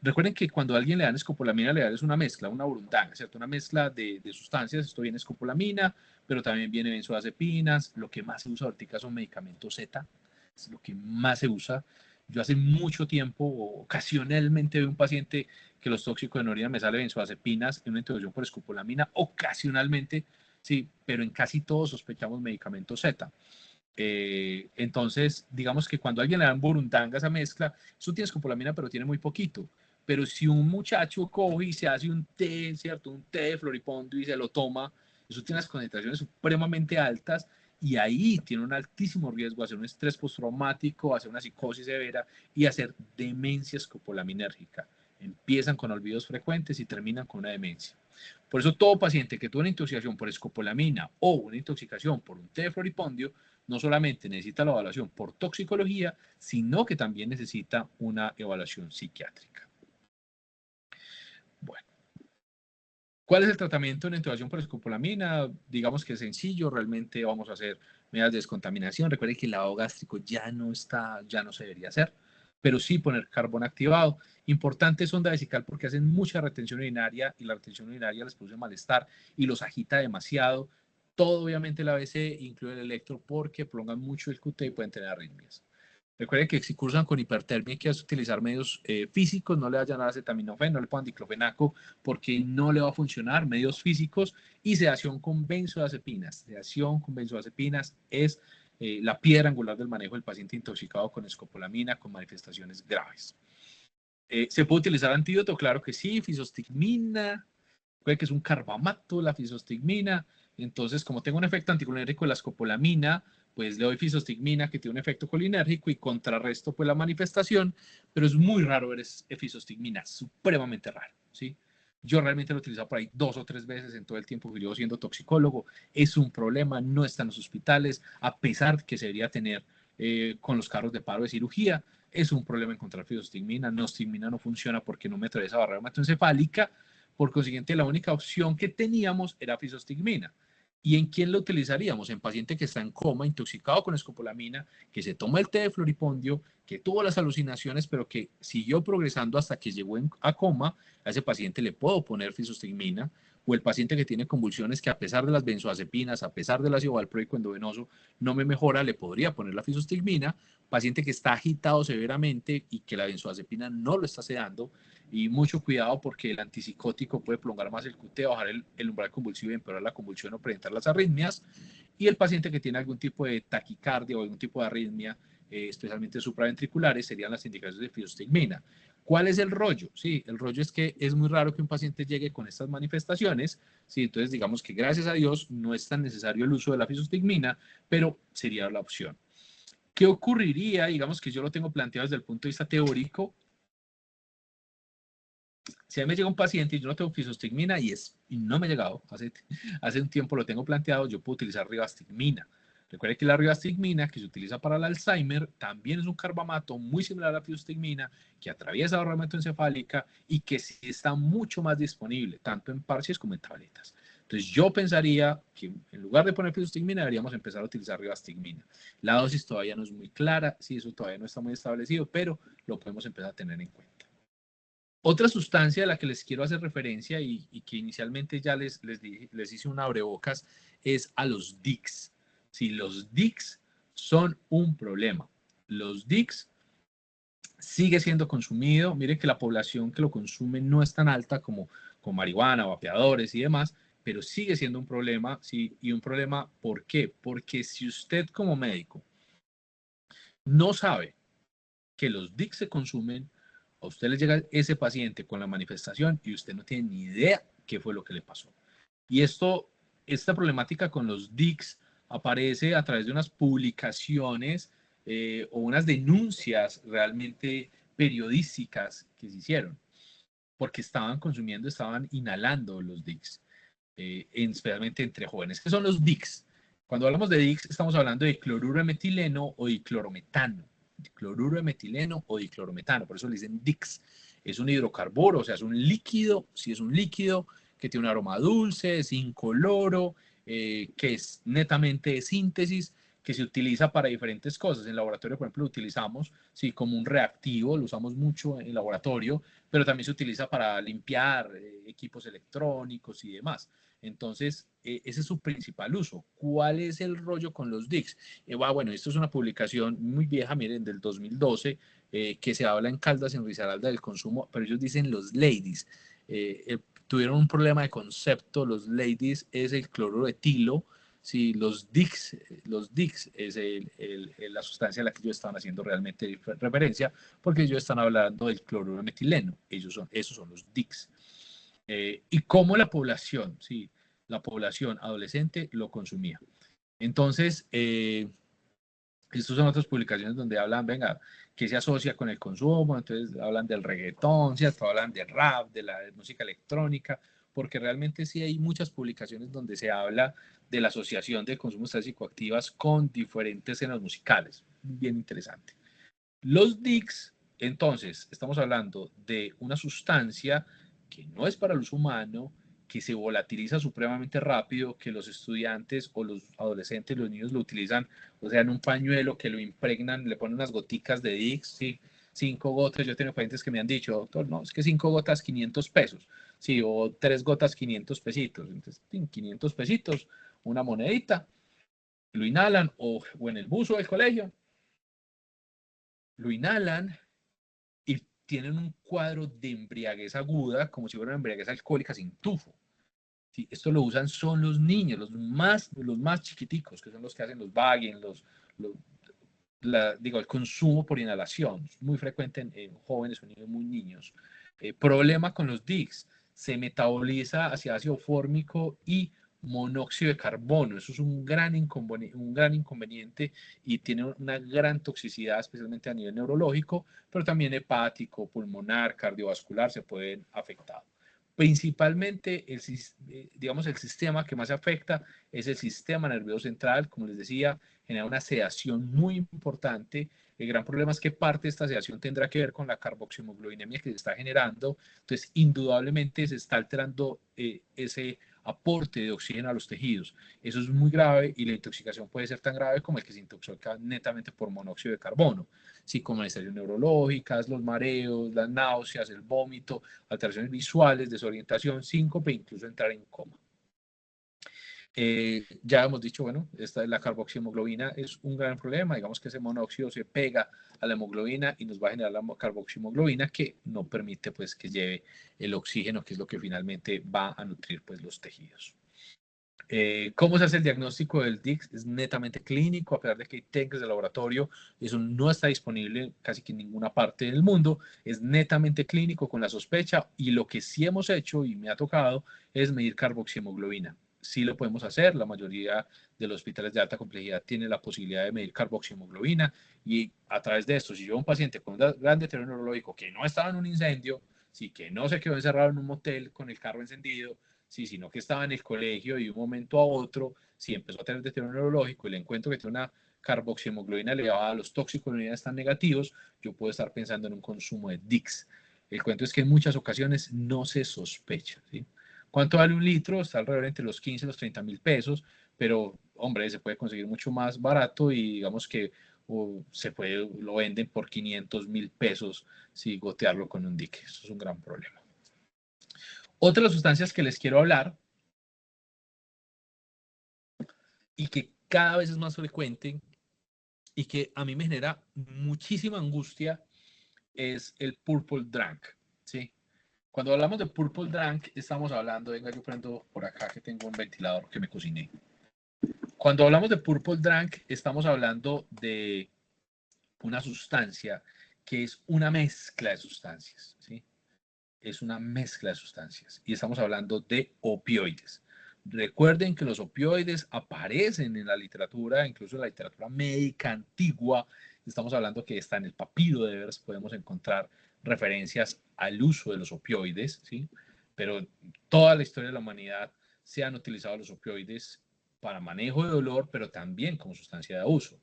recuerden que cuando a alguien le dan escopolamina, le dan es una mezcla, una burundanga, ¿cierto? Una mezcla de sustancias. Esto viene escopolamina, pero también viene benzodiazepinas. Lo que más se usa ahorita son medicamentos Z, es lo que más se usa. Yo hace mucho tiempo, ocasionalmente veo un paciente que los tóxicos en orina me sale benzodiazepinas en una introducción por escopolamina, ocasionalmente, sí, pero en casi todos sospechamos medicamento Z. Entonces, digamos que cuando a alguien le dan burundanga esa mezcla, eso tiene escopolamina, pero tiene muy poquito. Pero si un muchacho coge y se hace un té, ¿cierto? Un té de floripondio y se lo toma, eso tiene unas concentraciones supremamente altas y ahí tiene un altísimo riesgo de hacer un estrés postraumático, hacer una psicosis severa y hacer demencia escopolaminérgica. Empiezan con olvidos frecuentes y terminan con una demencia. Por eso todo paciente que tuvo una intoxicación por escopolamina o una intoxicación por un té de floripondio no solamente necesita la evaluación por toxicología, sino que también necesita una evaluación psiquiátrica. Bueno, ¿cuál es el tratamiento de una intoxicación por escopolamina? Digamos que es sencillo, realmente vamos a hacer medidas de descontaminación. Recuerden que el lavado gástrico ya no se debería hacer, pero sí poner carbón activado. Importante sonda vesical porque hacen mucha retención urinaria y la retención urinaria les produce malestar y los agita demasiado. Todo obviamente el ABC incluye el electro porque prolongan mucho el QT y pueden tener arritmias. Recuerden que si cursan con hipertermia hay que utilizar medios físicos, no le vayan a dar acetaminofén, no le pongan diclofenaco porque no le va a funcionar, medios físicos y sedación con benzodiazepinas. Sedación con benzodiazepinas es la piedra angular del manejo del paciente intoxicado con escopolamina con manifestaciones graves. ¿Se puede utilizar antídoto? Claro que sí, fisostigmina, puede que es un carbamato, la fisostigmina. Entonces, como tengo un efecto anticolinérgico de la escopolamina, pues le doy fisostigmina que tiene un efecto colinérgico y contrarresto pues la manifestación, pero es muy raro ver fisostigmina, supremamente raro, ¿sí? Yo realmente lo he utilizado por ahí 2 o 3 veces en todo el tiempo que llevo siendo toxicólogo. Es un problema, no está en los hospitales, a pesar que se debería tener con los carros de paro de cirugía. Es un problema encontrar fisostigmina. Nostigmina no funciona porque no me atraviesa barrera hematoencefálica. Por consiguiente, la única opción que teníamos era fisostigmina. ¿Y en quién lo utilizaríamos? En paciente que está en coma, intoxicado con escopolamina, que se toma el té de floripondio, que tuvo las alucinaciones, pero que siguió progresando hasta que llegó a coma. A ese paciente le puedo poner fisostigmina. O el paciente que tiene convulsiones que a pesar de las benzodiazepinas, a pesar del ácido valproico endovenoso, no me mejora, le podría poner la fisostigmina. Paciente que está agitado severamente y que la benzodiazepina no lo está sedando, y mucho cuidado porque el antipsicótico puede prolongar más el QT, bajar el umbral convulsivo y empeorar la convulsión o presentar las arritmias. Y el paciente que tiene algún tipo de taquicardia o algún tipo de arritmia, especialmente supraventriculares, serían las indicaciones de fibrosigmina. ¿Cuál es el rollo? Sí, el rollo es que es muy raro que un paciente llegue con estas manifestaciones, sí, entonces digamos que gracias a Dios no es tan necesario el uso de la fibrosigmina, pero sería la opción. ¿Qué ocurriría? Digamos que yo lo tengo planteado desde el punto de vista teórico. Si a mí me llega un paciente y yo no tengo fibrosigmina y no me ha llegado, hace un tiempo lo tengo planteado, yo puedo utilizar rivastigmina. Recuerde que la rivastigmina que se utiliza para el Alzheimer también es un carbamato muy similar a la fibrosigmina que atraviesa la barrera hematoencefálica y que sí está mucho más disponible, tanto en parches como en tabletas. Entonces yo pensaría que en lugar de poner fibrosigmina deberíamos empezar a utilizar rivastigmina. La dosis todavía no es muy clara, sí, eso todavía no está muy establecido, pero lo podemos empezar a tener en cuenta. Otra sustancia a la que les quiero hacer referencia y que inicialmente ya les hice un abrebocas es a los DICs. Sí, los DICs son un problema. Los DICs sigue siendo consumido. Miren que la población que lo consume no es tan alta como con marihuana, vapeadores y demás, pero sigue siendo un problema. Sí, y un problema, ¿por qué? Porque si usted como médico no sabe que los DICs se consumen, a usted le llega ese paciente con la manifestación y usted no tiene ni idea qué fue lo que le pasó. Y esta problemática con los DICs aparece a través de unas publicaciones o unas denuncias realmente periodísticas que se hicieron, porque estaban consumiendo, estaban inhalando los DICs, especialmente entre jóvenes. ¿Qué son los DICs? Cuando hablamos de DICs, estamos hablando de cloruro de metileno o diclorometano. Cloruro de metileno o diclorometano, por eso le dicen DICs. Es un hidrocarburo, o sea, es un líquido, si es un líquido que tiene un aroma dulce, es incoloro, que es netamente de síntesis, que se utiliza para diferentes cosas. En laboratorio, por ejemplo, lo utilizamos sí, como un reactivo, lo usamos mucho en laboratorio, pero también se utiliza para limpiar equipos electrónicos y demás. Entonces, ese es su principal uso. ¿Cuál es el rollo con los DICs? Bueno, esto es una publicación muy vieja, miren, del 2012, que se habla en Caldas, en Risaralda, del consumo, pero ellos dicen los ladies. Tuvieron un problema de concepto, los ladies es el cloruro de etilo, sí, los DICs es la sustancia a la que ellos estaban haciendo realmente referencia, porque ellos están hablando del cloruro de metileno, esos son los DICs. Y cómo la población, sí, la población adolescente lo consumía. Entonces, estas son otras publicaciones donde hablan, venga, que se asocia con el consumo, entonces hablan del reggaetón, ¿cierto? Hablan del rap, de la música electrónica, porque realmente sí hay muchas publicaciones donde se habla de la asociación de consumos de psicoactivas con diferentes escenas musicales. Bien interesante. Los DICs, entonces, estamos hablando de una sustancia que no es para el uso humano, que se volatiliza supremamente rápido, que los estudiantes o los adolescentes, los niños lo utilizan, o sea, en un pañuelo que lo impregnan, le ponen unas goticas de DICs, ¿sí? 5 gotas, yo tengo pacientes que me han dicho, doctor, no, es que 5 gotas, 500 pesos, sí, o 3 gotas, 500 pesitos, entonces, 500 pesitos, una monedita, lo inhalan, o en el buzo del colegio, lo inhalan y tienen un cuadro de embriaguez aguda, como si fuera una embriaguez alcohólica sin tufo. ¿Sí? Esto lo usan son los niños, los más chiquiticos, que son los que hacen los bagging, el consumo por inhalación, muy frecuente en jóvenes o niños muy niños. Problema con los DICs, se metaboliza hacia ácido fórmico y monóxido de carbono. Eso es un gran inconveniente y tiene una gran toxicidad, especialmente a nivel neurológico, pero también hepático, pulmonar, cardiovascular se pueden afectar. Principalmente, digamos, el sistema que más se afecta es el sistema nervioso central, como les decía, genera una sedación muy importante. El gran problema es que parte de esta sedación tendrá que ver con la carboximoglobinemia que se está generando. Entonces, indudablemente se está alterando ese aporte de oxígeno a los tejidos. Eso es muy grave y la intoxicación puede ser tan grave como el que se intoxica netamente por monóxido de carbono. Sí, como manifestaciones neurológicas, los mareos, las náuseas, el vómito, alteraciones visuales, desorientación, síncope, incluso entrar en coma. Ya hemos dicho, bueno, la carboxiemoglobina es un gran problema, digamos que ese monóxido se pega a la hemoglobina y nos va a generar la carboxiemoglobina que no permite pues que lleve el oxígeno, que es lo que finalmente va a nutrir pues los tejidos. ¿Cómo se hace el diagnóstico del DICS? Es netamente clínico, a pesar de que hay técnicas de laboratorio, eso no está disponible casi que en ninguna parte del mundo, es netamente clínico con la sospecha, y lo que sí hemos hecho y me ha tocado es medir carboxihemoglobina. Sí lo podemos hacer, la mayoría de los hospitales de alta complejidad tienen la posibilidad de medir carboxihemoglobina, y a través de esto, si yo a un paciente con un gran deterioro neurológico que no estaba en un incendio, sí, que no se quedó encerrado en un motel con el carro encendido, sí, sino que estaba en el colegio y de un momento a otro, sí, empezó a tener deterioro neurológico y le encuentro que tiene una carboxihemoglobina elevada, los tóxicos en unidades están negativos, yo puedo estar pensando en un consumo de DICS. El cuento es que en muchas ocasiones no se sospecha, ¿sí? ¿Cuánto vale un litro? Está alrededor entre los 15 y los 30.000 pesos, pero, hombre, se puede conseguir mucho más barato y digamos que lo venden por 500.000 pesos si gotearlo con un dique. Eso es un gran problema. Otra de las sustancias que les quiero hablar y que cada vez es más frecuente y que a mí me genera muchísima angustia es el purple drunk, ¿sí? Cuando hablamos de purple drunk, estamos hablando, venga, yo prendo por acá que tengo un ventilador que me cociné. Cuando hablamos de purple drunk, estamos hablando de una sustancia que es una mezcla de sustancias, ¿sí? Es una mezcla de sustancias y estamos hablando de opioides. Recuerden que los opioides aparecen en la literatura, incluso en la literatura médica antigua. Estamos hablando que está en el papiro de Evers, podemos encontrar referencias al uso de los opioides, ¿sí? Pero toda la historia de la humanidad se han utilizado los opioides para manejo de dolor, pero también como sustancia de uso.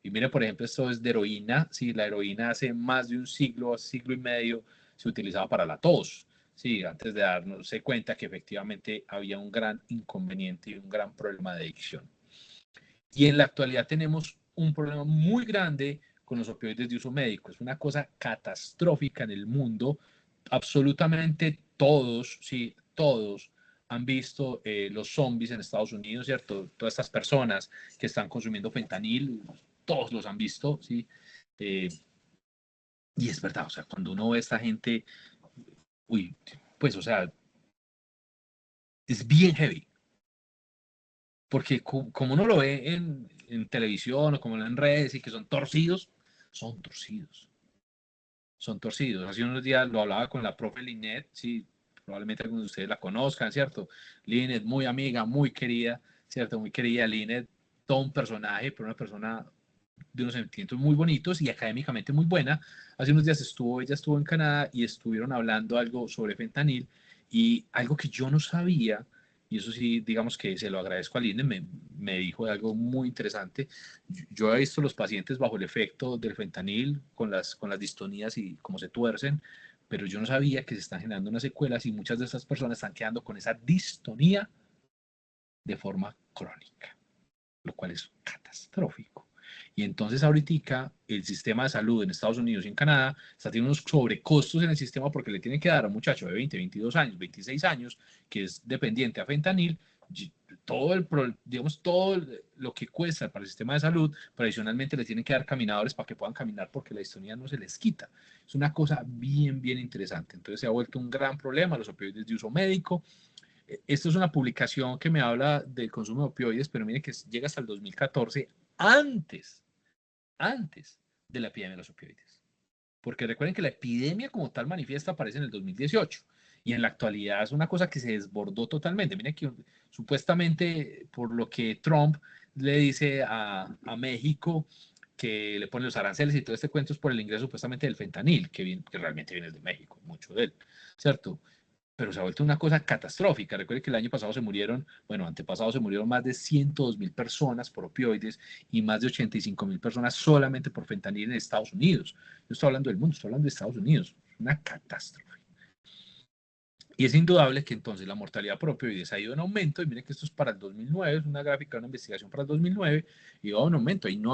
Y mire, por ejemplo, esto es de heroína. Sí, la heroína hace más de un siglo, siglo y medio, se utilizaba para la tos. Sí, antes de darnos cuenta que efectivamente había un gran inconveniente y un gran problema de adicción. Y en la actualidad tenemos un problema muy grande con los opioides de uso médico. Es una cosa catastrófica en el mundo. Absolutamente todos, sí, todos han visto los zombies en Estados Unidos, ¿cierto? Todas estas personas que están consumiendo fentanil, todos los han visto, ¿sí? Eh, y es verdad, o sea, cuando uno ve a esta gente, uy, pues, o sea, es bien heavy, porque como uno lo ve en televisión o como en redes y que son torcidos, son torcidos, son torcidos. Hace unos días lo hablaba con la profe Linet, sí, probablemente algunos de ustedes la conozcan, ¿cierto? Linet, muy amiga, muy querida, ¿cierto? Muy querida Linet, todo un personaje, pero una persona de unos sentimientos muy bonitos y académicamente muy buena. Hace unos días ella estuvo en Canadá y estuvieron hablando algo sobre fentanil y algo que yo no sabía, y eso sí, digamos que se lo agradezco a Linde, me dijo algo muy interesante. Yo he visto los pacientes bajo el efecto del fentanil con las distonías y cómo se tuercen, pero yo no sabía que se están generando unas secuelas y muchas de esas personas están quedando con esa distonía de forma crónica, lo cual es catastrófico. Y entonces ahorita el sistema de salud en Estados Unidos y en Canadá está teniendo unos sobrecostos en el sistema porque le tienen que dar a un muchacho de 20, 22 años, 26 años, que es dependiente a fentanil, digamos, todo lo que cuesta para el sistema de salud, pero adicionalmente le tienen que dar caminadores para que puedan caminar porque la distonía no se les quita. Es una cosa bien, bien interesante. Entonces se ha vuelto un gran problema los opioides de uso médico. Esto es una publicación que me habla del consumo de opioides, pero mire que llega hasta el 2014, antes de la epidemia de los opioides. Porque recuerden que la epidemia como tal manifiesta aparece en el 2018 y en la actualidad es una cosa que se desbordó totalmente. Miren que supuestamente por lo que Trump le dice a México que le pone los aranceles y todo este cuento es por el ingreso supuestamente del fentanil, que realmente viene de México, mucho de él, ¿cierto? Pero se ha vuelto una cosa catastrófica. Recuerden que el año pasado se murieron, bueno, antepasado se murieron más de 102.000 personas por opioides y más de 85.000 personas solamente por fentanil en Estados Unidos. Yo estoy hablando del mundo, estoy hablando de Estados Unidos. Una catástrofe. Y es indudable que entonces la mortalidad por opioides ha ido en aumento, y miren que esto es para el 2009, es una gráfica, una investigación para el 2009, y va en aumento, y no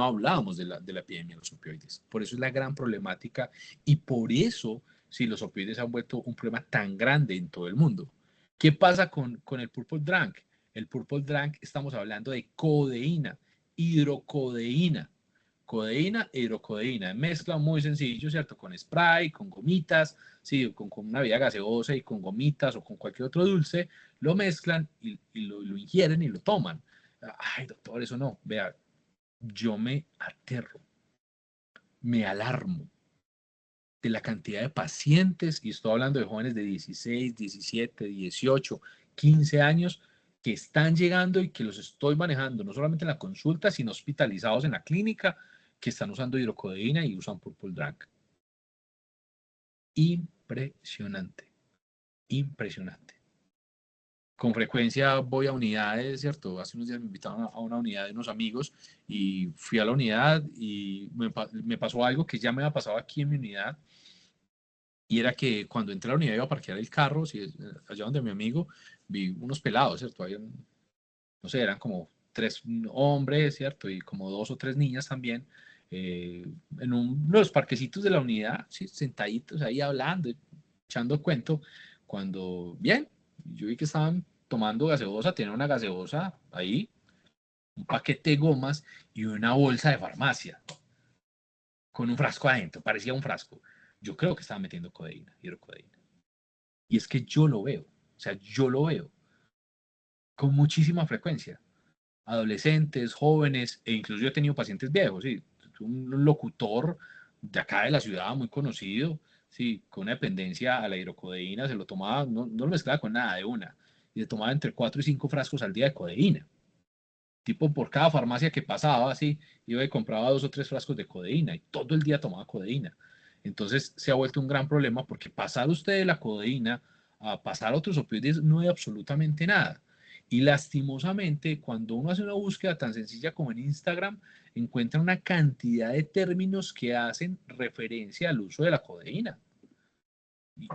hablábamos de la epidemia de los opioides. Por eso es la gran problemática, y por eso, si los opioides han vuelto un problema tan grande en todo el mundo. ¿Qué pasa con el purple drunk? El purple drunk estamos hablando de codeína, hidrocodeína. codeína e hidrocodeína, mezcla muy sencillo, ¿cierto? Con spray, con gomitas, sí, con una bebida gaseosa y con gomitas o con cualquier otro dulce, lo mezclan y lo ingieren y lo toman. Ay, doctor, eso no, vea, yo me aterro, me alarmo de la cantidad de pacientes, y estoy hablando de jóvenes de 16, 17, 18, 15 años, que están llegando y que los estoy manejando, no solamente en la consulta, sino hospitalizados en la clínica, que están usando hidrocodeína y usan Purple Drug. Impresionante, impresionante. Con frecuencia voy a unidades, ¿cierto? Hace unos días me invitaron a una unidad de unos amigos y fui a la unidad y me pasó algo que ya me había pasado aquí en mi unidad, y era que cuando entré a la unidad iba a parquear el carro, sí, allá donde mi amigo, vi unos pelados, ¿cierto? No sé, eran como 3 hombres, ¿cierto? Y como 2 o 3 niñas también, en uno de los parquecitos de la unidad, ¿sí? Sentaditos ahí hablando, echando cuento, cuando, bien, yo vi que estaban tomando gaseosa, tenían una gaseosa ahí, un paquete de gomas y una bolsa de farmacia con un frasco adentro, parecía un frasco. Yo creo que estaban metiendo codeína, hidrocodeína. Y es que yo lo veo, o sea, yo lo veo con muchísima frecuencia. Adolescentes, jóvenes, e incluso yo he tenido pacientes viejos, ¿sí? Un locutor de acá de la ciudad muy conocido, ¿sí? Con una dependencia a la hidrocodeína, se lo tomaba, no lo mezclaba con nada de una, y se tomaba entre 4 y 5 frascos al día de codeína. Tipo, por cada farmacia que pasaba, así, iba y compraba 2 o 3 frascos de codeína, y todo el día tomaba codeína. Entonces se ha vuelto un gran problema, porque pasar usted de la codeína a pasar a otros opioides no hay absolutamente nada. Y lastimosamente, cuando uno hace una búsqueda tan sencilla como en Instagram, encuentra una cantidad de términos que hacen referencia al uso de la codeína.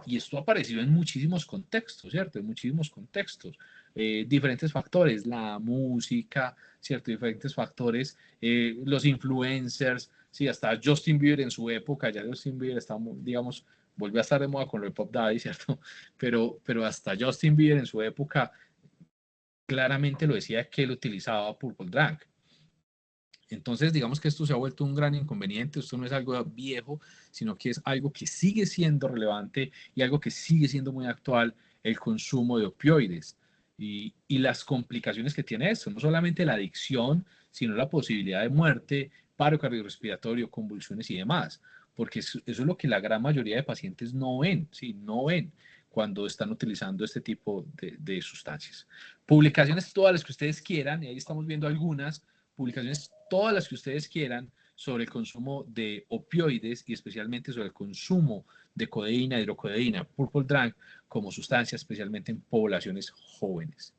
Y esto ha aparecido en muchísimos contextos, ¿cierto? En muchísimos contextos. Diferentes factores, la música, ¿cierto? Diferentes factores, los influencers, sí, hasta Justin Bieber en su época, ya Justin Bieber está, digamos, volvió a estar de moda con lo de Pop Daddy, ¿cierto? Pero hasta Justin Bieber en su época claramente lo decía que él utilizaba Purple Drug. Entonces, digamos que esto se ha vuelto un gran inconveniente, esto no es algo viejo, sino que es algo que sigue siendo relevante y algo que sigue siendo muy actual, el consumo de opioides y las complicaciones que tiene esto, no solamente la adicción, sino la posibilidad de muerte, paro cardiorrespiratorio, convulsiones y demás, porque eso es lo que la gran mayoría de pacientes no ven, ¿sí? No ven cuando están utilizando este tipo de sustancias. Publicaciones todas las que ustedes quieran, y ahí estamos viendo algunas, publicaciones todas las que ustedes quieran sobre el consumo de opioides y especialmente sobre el consumo de codeína, hidrocodeína, Purple Drug como sustancia, especialmente en poblaciones jóvenes.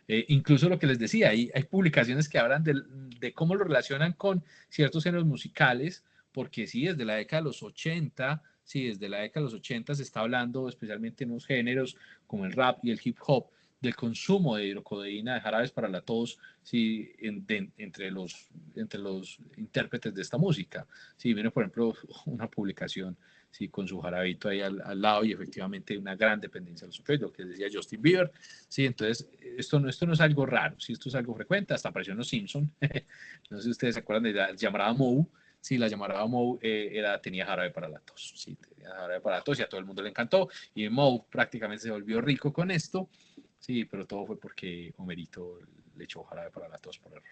Incluso lo que les decía, hay publicaciones que hablan de cómo lo relacionan con ciertos géneros musicales, porque sí, desde la década de los 80, sí, desde la década de los 80 se está hablando, especialmente en unos géneros como el rap y el hip hop, del consumo de hidrocodeína, de jarabes para la tos, sí, entre los intérpretes de esta música. Sí, viene, por ejemplo, una publicación, sí, con su jarabito ahí al lado, y efectivamente una gran dependencia de los opioides, lo que decía Justin Bieber. Sí, entonces esto no es algo raro, sí, esto es algo frecuente, hasta apareció en Los Simpson. No sé si ustedes se acuerdan de la llamarada Moe. Sí, la llamarada Moe tenía jarabe para la tos, sí, tenía jarabe para la tos y a todo el mundo le encantó, y Moe prácticamente se volvió rico con esto. Sí, pero todo fue porque Homerito le echó jarabe para la tos por error.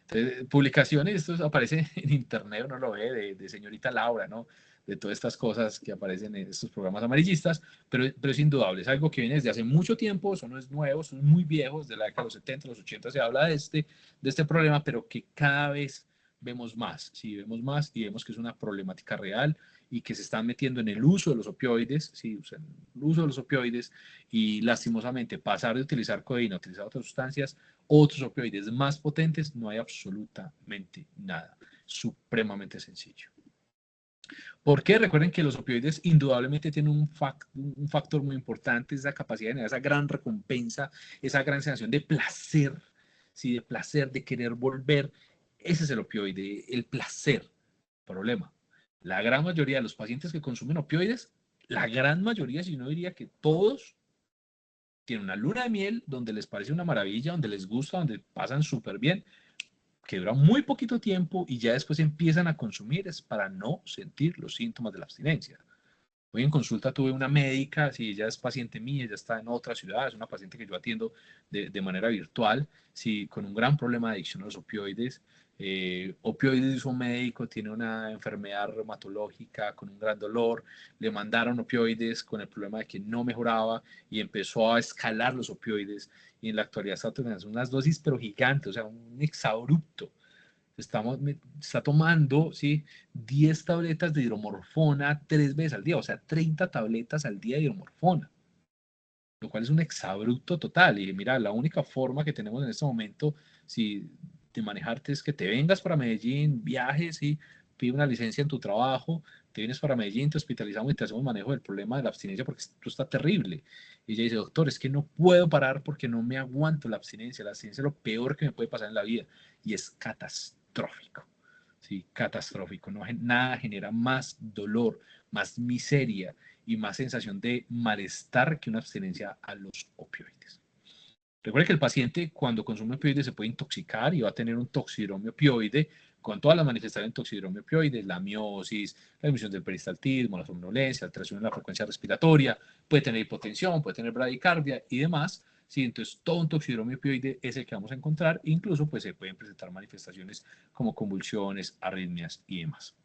Entonces, publicaciones, esto aparece en internet, uno lo ve, de señorita Laura, ¿no? De todas estas cosas que aparecen en estos programas amarillistas, pero es indudable, es algo que viene desde hace mucho tiempo, eso no es nuevo, son muy viejos, de la década de los 70, los 80 se habla de este problema, pero que cada vez vemos más, sí, vemos más y vemos que es una problemática real y que se están metiendo en el uso de los opioides, sí, o sea, el uso de los opioides, y lastimosamente pasar de utilizar codeína a utilizar otras sustancias, otros opioides más potentes, no hay absolutamente nada. Supremamente sencillo. ¿Por qué? Recuerden que los opioides indudablemente tienen un factor muy importante, esa capacidad de generar esa gran recompensa, esa gran sensación de placer, ¿sí? De placer, de querer volver. Ese es el opioide, el placer. Problema. La gran mayoría de los pacientes que consumen opioides, la gran mayoría, si no diría que todos, tienen una luna de miel donde les parece una maravilla, donde les gusta, donde pasan súper bien, que dura muy poquito tiempo y ya después empiezan a consumir es para no sentir los síntomas de la abstinencia. Hoy en consulta tuve una médica, si ella es paciente mía, ella está en otra ciudad, es una paciente que yo atiendo de manera virtual, sí, con un gran problema de adicción a los opioides. Opioides de su médico, tiene una enfermedad reumatológica con un gran dolor, le mandaron opioides con el problema de que no mejoraba y empezó a escalar los opioides y en la actualidad está teniendo unas dosis pero gigantes, o sea, un exabrupto. Está tomando, ¿sí?, 10 tabletas de hidromorfona 3 veces al día, o sea, 30 tabletas al día de hidromorfona, lo cual es un exabrupto total. Y mira, la única forma que tenemos en este momento, si de manejarte, es que te vengas para Medellín, viajes y pide una licencia en tu trabajo, te vienes para Medellín, te hospitalizamos y te hacemos manejo del problema de la abstinencia porque esto está terrible. Y ella dice, doctor, es que no puedo parar porque no me aguanto la abstinencia. La abstinencia es lo peor que me puede pasar en la vida y es catastrófico. Sí, catastrófico. No, nada genera más dolor, más miseria y más sensación de malestar que una abstinencia a los opioides. Recuerde que el paciente cuando consume opioides se puede intoxicar y va a tener un toxidromio opioide con todas las manifestaciones de toxidromio opioide, la miosis, la emisión del peristaltismo, la somnolencia, alteración en la frecuencia respiratoria, puede tener hipotensión, puede tener bradicardia y demás. Sí, entonces todo un toxidromio opioide es el que vamos a encontrar, incluso pues se pueden presentar manifestaciones como convulsiones, arritmias y demás.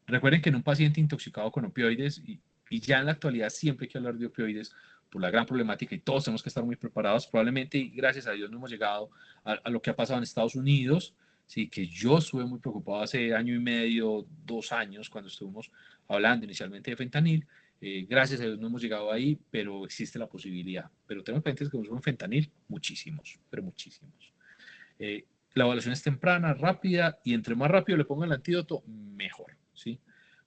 Recuerden que en un paciente intoxicado con opioides, y ya en la actualidad siempre hay que hablar de opioides por la gran problemática y todos tenemos que estar muy preparados, probablemente, y gracias a Dios no hemos llegado a lo que ha pasado en Estados Unidos, sí, que yo estuve muy preocupado hace año y medio, 2 años, cuando estuvimos hablando inicialmente de fentanil. Gracias a Dios no hemos llegado ahí, pero existe la posibilidad. Pero tenemos pacientes que consumen fentanil, muchísimos, pero muchísimos. La evaluación es temprana, rápida, y entre más rápido le pongan el antídoto, mejor, ¿sí?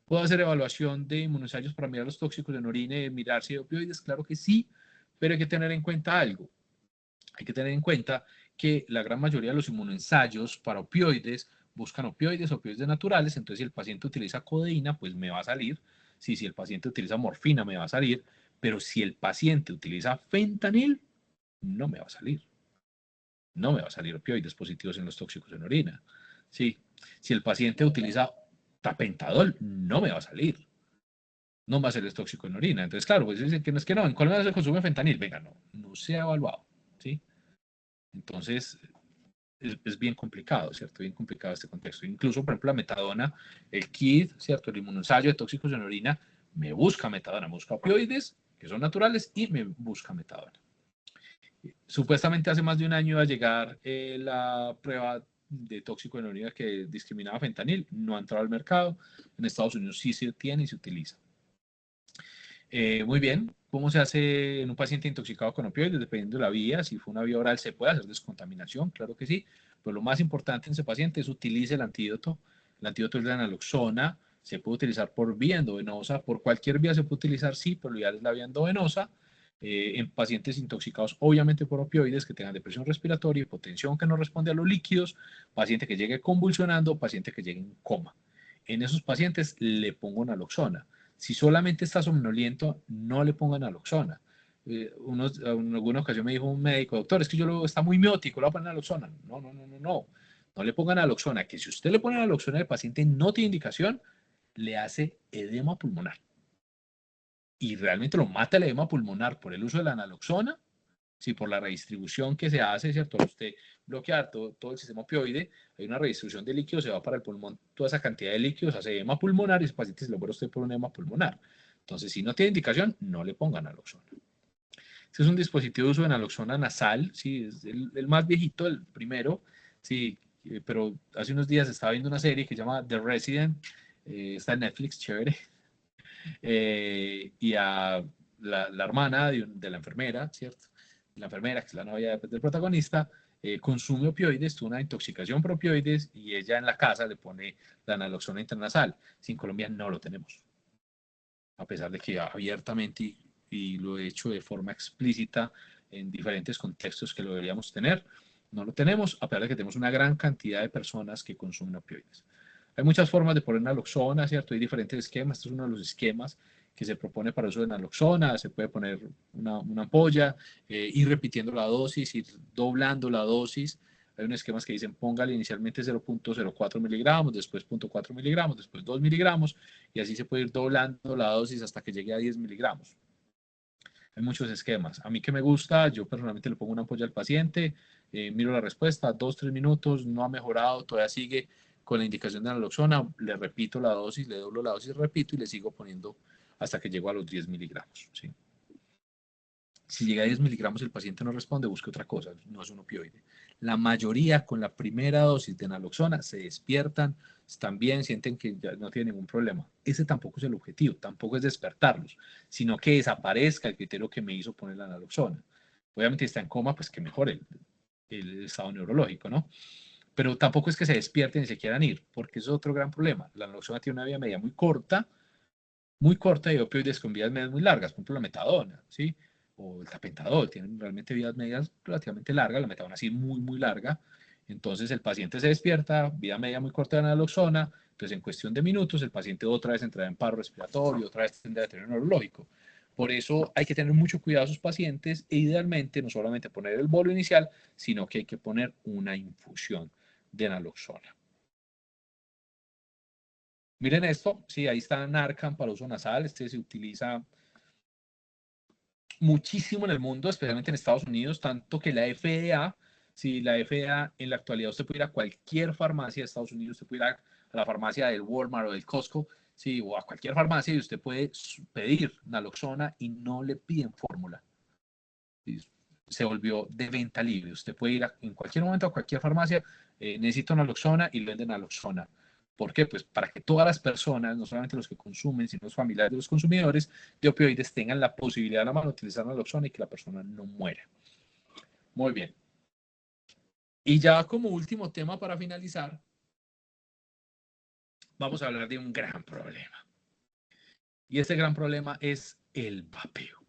¿Puedo hacer evaluación de inmunoensayos para mirar los tóxicos en orina y mirar si hay opioides? Claro que sí, pero hay que tener en cuenta algo. Hay que tener en cuenta que la gran mayoría de los inmunoensayos para opioides buscan opioides naturales, entonces si el paciente utiliza codeína, pues me va a salir. Si el paciente utiliza morfina, me va a salir. Pero si el paciente utiliza fentanil, no me va a salir. No me va a salir opioides positivos en los tóxicos en orina. Sí. Si el paciente utiliza tapentadol, no me va a salir. No va a ser tóxico en orina. Entonces, claro, pues dicen que no es que no. ¿En Colombia se consume fentanil? Venga, no se ha evaluado. ¿Sí? Entonces, es bien complicado, ¿cierto? Bien complicado este contexto. Incluso, por ejemplo, la metadona, el KID, ¿cierto? El inmunoensayo de tóxicos en orina me busca metadona, me busca opioides, que son naturales, y me busca metadona. Supuestamente hace más de un año iba a llegar la prueba de tóxico en orina que discriminaba fentanil, no ha entrado al mercado. En Estados Unidos sí se tiene y se utiliza. Muy bien, ¿cómo se hace en un paciente intoxicado con opioides? Dependiendo de la vía, si fue una vía oral se puede hacer descontaminación, claro que sí, pero lo más importante en ese paciente es utilice el antídoto. El antídoto es la naloxona, se puede utilizar por vía endovenosa, por cualquier vía se puede utilizar, sí, pero lo ideal es la vía endovenosa. En pacientes intoxicados obviamente por opioides que tengan depresión respiratoria, hipotensión que no responde a los líquidos, paciente que llegue convulsionando, paciente que llegue en coma. En esos pacientes le pongo naloxona. Si solamente está somnoliento, no le pongan naloxona. En alguna ocasión me dijo un médico, doctor, es que está muy miótico, le voy a poner naloxona. No. No le pongan naloxona, que si usted le pone naloxona al paciente no tiene indicación, le hace edema pulmonar. Y realmente lo mata el edema pulmonar por el uso de la naloxona, sí, por la redistribución que se hace, ¿cierto? Usted bloquear todo el sistema opioide, hay una redistribución de líquidos, se va para el pulmón, toda esa cantidad de líquidos hace edema pulmonar y ese paciente se lo muere usted por un edema pulmonar. Entonces, si no tiene indicación, no le pongan naloxona. Este es un dispositivo de uso de naloxona nasal, sí, es el más viejito, el primero, sí, pero hace unos días estaba viendo una serie que se llama The Resident, está en Netflix, chévere, y a la hermana de la enfermera, ¿cierto? La enfermera, que es la novia del protagonista, consume opioides, tuvo una intoxicación por opioides y ella en la casa le pone la naloxona intranasal. Si en Colombia no lo tenemos, a pesar de que abiertamente y lo he hecho de forma explícita en diferentes contextos que lo deberíamos tener, no lo tenemos, a pesar de que tenemos una gran cantidad de personas que consumen opioides. Hay muchas formas de poner naloxona, ¿cierto? Hay diferentes esquemas. Este es uno de los esquemas que se propone para el uso de naloxona. Se puede poner una ampolla, ir repitiendo la dosis, ir doblando la dosis Hay unos esquemas que dicen póngale inicialmente 0.04 miligramos, después 0.4 miligramos, después 2 miligramos, y así se puede ir doblando la dosis hasta que llegue a 10 miligramos. Hay muchos esquemas. A mí que me gusta, yo personalmente le pongo una ampolla al paciente, miro la respuesta, 2-3 minutos, no ha mejorado, todavía sigue con la indicación de naloxona, le repito la dosis, le doblo la dosis, repito y le sigo poniendo hasta que llego a los 10 miligramos. ¿Sí? Si llega a 10 miligramos y el paciente no responde, busque otra cosa, no es un opioide. La mayoría con la primera dosis de naloxona se despiertan, están bien, sienten que ya no tienen ningún problema. Ese tampoco es el objetivo, tampoco es despertarlos, sino que desaparezca el criterio que me hizo poner la naloxona. Obviamente está en coma, pues que mejore el estado neurológico, ¿no? Pero tampoco es que se despierten y se quieran ir, porque eso es otro gran problema. La naloxona tiene una vida media muy corta y opioides con vidas medias muy largas, por ejemplo la metadona, ¿sí? O el tapentadol, tienen realmente vidas medias relativamente largas, la metadona sí muy larga. Entonces el paciente se despierta, vida media muy corta de naloxona, entonces en cuestión de minutos el paciente otra vez entrará en paro respiratorio, otra vez tendrá deterioro neurológico. Por eso hay que tener mucho cuidado a sus pacientes e idealmente no solamente poner el bolo inicial, sino que hay que poner una infusión de naloxona. Miren esto, sí, ahí está Narcan para uso nasal, este se utiliza muchísimo en el mundo, especialmente en Estados Unidos, tanto que la FDA, si la FDA en la actualidad usted puede ir a cualquier farmacia de Estados Unidos, usted puede ir a la farmacia del Walmart o del Costco, sí, o a cualquier farmacia y usted puede pedir naloxona y no le piden fórmula. Se volvió de venta libre. Usted puede ir en cualquier momento a cualquier farmacia, necesita naloxona y le venden naloxona. ¿Por qué? Pues para que todas las personas, no solamente los que consumen, sino los familiares de los consumidores de opioides, tengan la posibilidad a la mano de utilizar naloxona y que la persona no muera. Muy bien. Y ya como último tema para finalizar, vamos a hablar de un gran problema. Y este gran problema es el vapeo.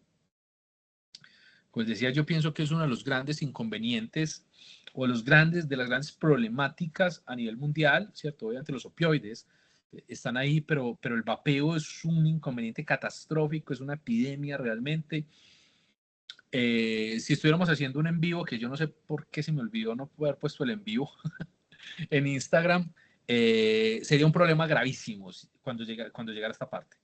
Pues decía, yo pienso que es uno de los grandes inconvenientes o de las grandes problemáticas a nivel mundial, ¿cierto? Obviamente los opioides están ahí, pero el vapeo es un inconveniente catastrófico, es una epidemia realmente. Si estuviéramos haciendo un en vivo, que yo no sé por qué se me olvidó no haber puesto el en vivo en Instagram, sería un problema gravísimo cuando llegara esta parte.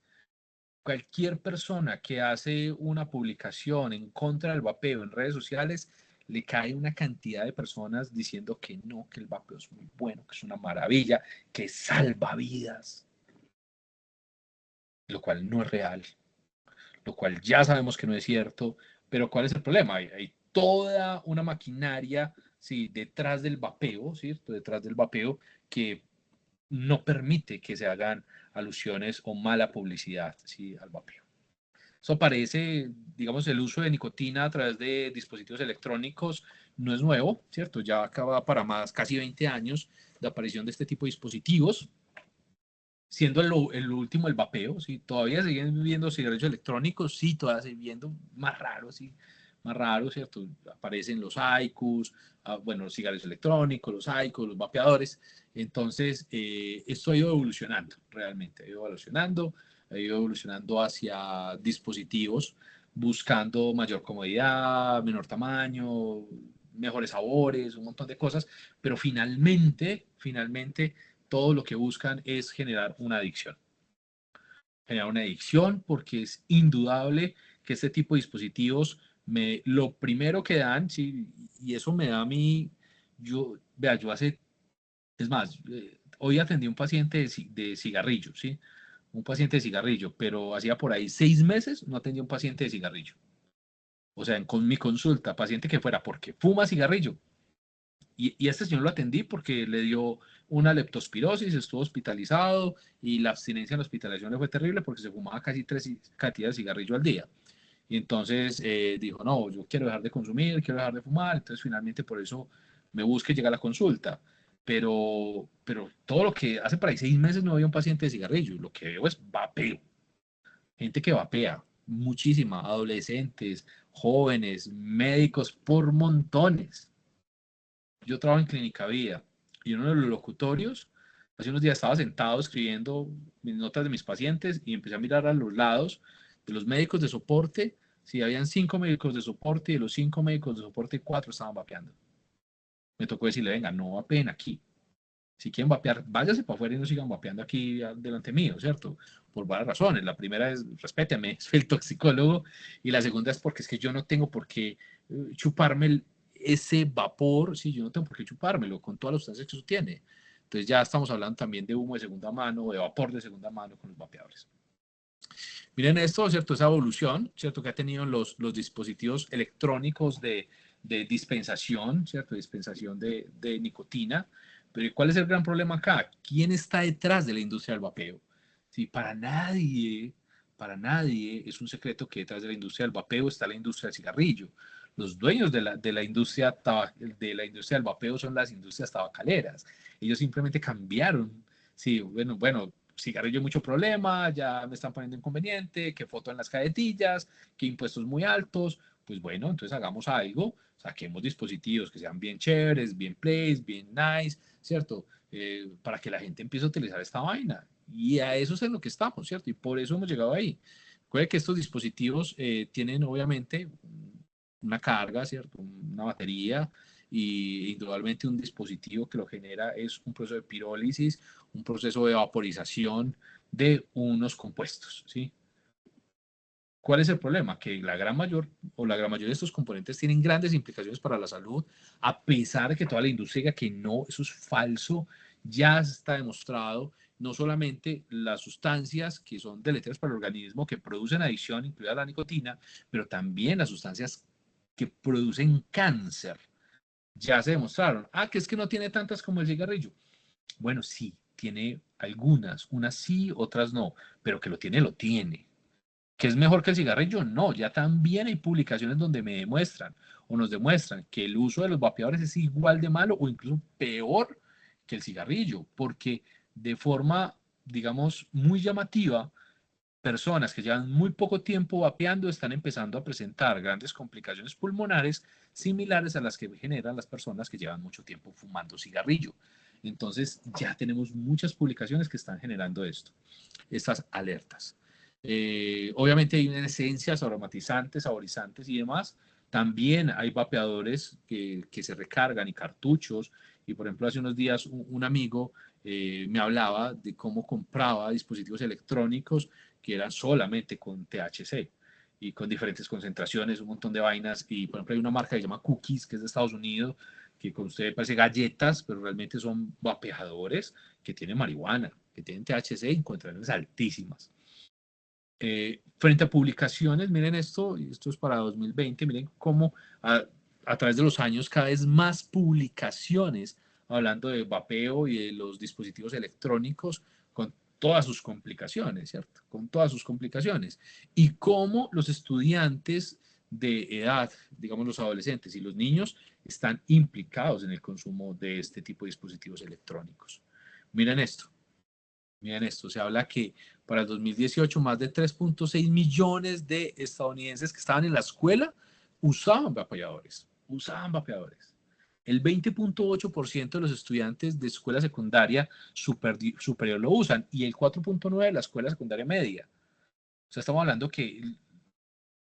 Cualquier persona que hace una publicación en contra del vapeo en redes sociales, le cae una cantidad de personas diciendo que no, que el vapeo es muy bueno, que es una maravilla, que salva vidas, lo cual no es real, lo cual ya sabemos que no es cierto, pero ¿cuál es el problema? Hay toda una maquinaria, ¿sí? Detrás del vapeo, ¿cierto? Detrás del vapeo que no permite que se hagan alusiones o mala publicidad, ¿sí? Al vapeo. Eso parece, digamos, el uso de nicotina a través de dispositivos electrónicos no es nuevo, ¿cierto? Ya acaba para más, casi 20 años de aparición de este tipo de dispositivos, siendo el último el vapeo, ¿sí? Todavía siguen viendo cigarrillos electrónicos, sí, todavía siguen viendo más raros, ¿sí? Más raros, ¿cierto? Aparecen los IQOS, bueno, los cigarrillos electrónicos, los IQOS, los vapeadores. Entonces, esto ha ido evolucionando, realmente, ha ido evolucionando hacia dispositivos, buscando mayor comodidad, menor tamaño, mejores sabores, un montón de cosas, pero finalmente, todo lo que buscan es generar una adicción. Generar una adicción porque es indudable que este tipo de dispositivos, lo primero que dan, sí, y eso me da a mí, vea, yo hace, es más, hoy atendí a un paciente de cigarrillo, ¿sí? Un paciente de cigarrillo, pero hacía por ahí 6 meses no atendía a un paciente de cigarrillo. O sea, con mi consulta, paciente que fuera porque fuma cigarrillo, y este señor lo atendí porque le dio una leptospirosis, estuvo hospitalizado y la abstinencia en la hospitalización le fue terrible porque se fumaba casi 3 cantidades de cigarrillo al día. Y entonces dijo, no, yo quiero dejar de consumir, quiero dejar de fumar. Entonces finalmente por eso me busqué llegar a la consulta. Pero todo lo que hace por ahí 6 meses no había un paciente de cigarrillo. Lo que veo es vapeo. Gente que vapea, muchísima, adolescentes, jóvenes, médicos por montones. Yo trabajo en Clínica Vida y uno de los locutorios, hace unos días estaba sentado escribiendo mis notas de mis pacientes y empecé a mirar a los lados de los médicos de soporte. Si habían 5 médicos de soporte y de los 5 médicos de soporte, 4 estaban vapeando. me tocó decirle, venga, no vapeen aquí. Si quieren vapear, váyase para afuera y no sigan vapeando aquí delante mío, ¿cierto? Por varias razones. La primera es, respéteme, soy el toxicólogo. Y la segunda es porque es que yo no tengo por qué chuparme ese vapor, sí, yo no tengo por qué chupármelo con todas las sustancias que eso tiene. Entonces ya estamos hablando también de humo de segunda mano, de vapor de segunda mano con los vapeadores. Miren esto, ¿cierto? Esa evolución, ¿cierto? Que ha tenido los dispositivos electrónicos de dispensación, ¿cierto? Dispensación de nicotina. Pero ¿cuál es el gran problema acá? ¿Quién está detrás de la industria del vapeo? Sí, para nadie es un secreto que detrás de la industria del vapeo está la industria del cigarrillo. Los dueños de la industria del vapeo son las industrias tabacaleras. Ellos simplemente cambiaron. Sí, bueno, cigarrillo hay mucho problema, ya me están poniendo inconveniente, que foto en las cajetillas, que impuestos muy altos. Pues bueno, entonces hagamos algo, saquemos dispositivos que sean bien chéveres, bien plays, bien nice, ¿cierto? Para que la gente empiece a utilizar esta vaina. Y a eso es en lo que estamos, ¿cierto? Y por eso hemos llegado ahí. Recuerden que estos dispositivos tienen obviamente una carga, ¿cierto? Una batería y indudablemente un dispositivo que lo genera es un proceso de pirólisis, un proceso de vaporización de unos compuestos, ¿sí? ¿Cuál es el problema? Que la gran mayoría de estos componentes tienen grandes implicaciones para la salud, a pesar de que toda la industria diga que no, eso es falso, ya está demostrado, no solamente las sustancias que son deleterias para el organismo, que producen adicción, incluida la nicotina, pero también las sustancias que producen cáncer, ya se demostraron. Ah, que es que no tiene tantas como el cigarrillo. Bueno, sí, tiene algunas, unas sí, otras no, pero que lo tiene, lo tiene. ¿Que es mejor que el cigarrillo? No, ya también hay publicaciones donde me demuestran o nos demuestran que el uso de los vapeadores es igual de malo o incluso peor que el cigarrillo, porque de forma, digamos, muy llamativa, personas que llevan muy poco tiempo vapeando están empezando a presentar grandes complicaciones pulmonares similares a las que generan las personas que llevan mucho tiempo fumando cigarrillo. Entonces ya tenemos muchas publicaciones que están generando esto, estas alertas. Obviamente hay esencias aromatizantes, saborizantes y demás. También hay vapeadores que se recargan y cartuchos. Y por ejemplo, hace unos días un amigo me hablaba de cómo compraba dispositivos electrónicos que eran solamente con THC y con diferentes concentraciones, un montón de vainas. Y por ejemplo, hay una marca que se llama Cookies, que es de Estados Unidos, que con usted parece galletas, pero realmente son vapeadores que tienen marihuana, que tienen THC en concentraciones altísimas. Frente a publicaciones, miren esto es para 2020, miren cómo a través de los años cada vez más publicaciones hablando de vapeo y de los dispositivos electrónicos con todas sus complicaciones, ¿cierto? Con todas sus complicaciones. Y cómo los estudiantes de edad, digamos los adolescentes y los niños, están implicados en el consumo de este tipo de dispositivos electrónicos. Miren esto. Miren esto, se habla que para el 2018 más de 3.6 millones de estadounidenses que estaban en la escuela usaban vapeadores, El 20.8% de los estudiantes de escuela secundaria superior lo usan y el 4.9% de la escuela secundaria media. O sea, estamos hablando que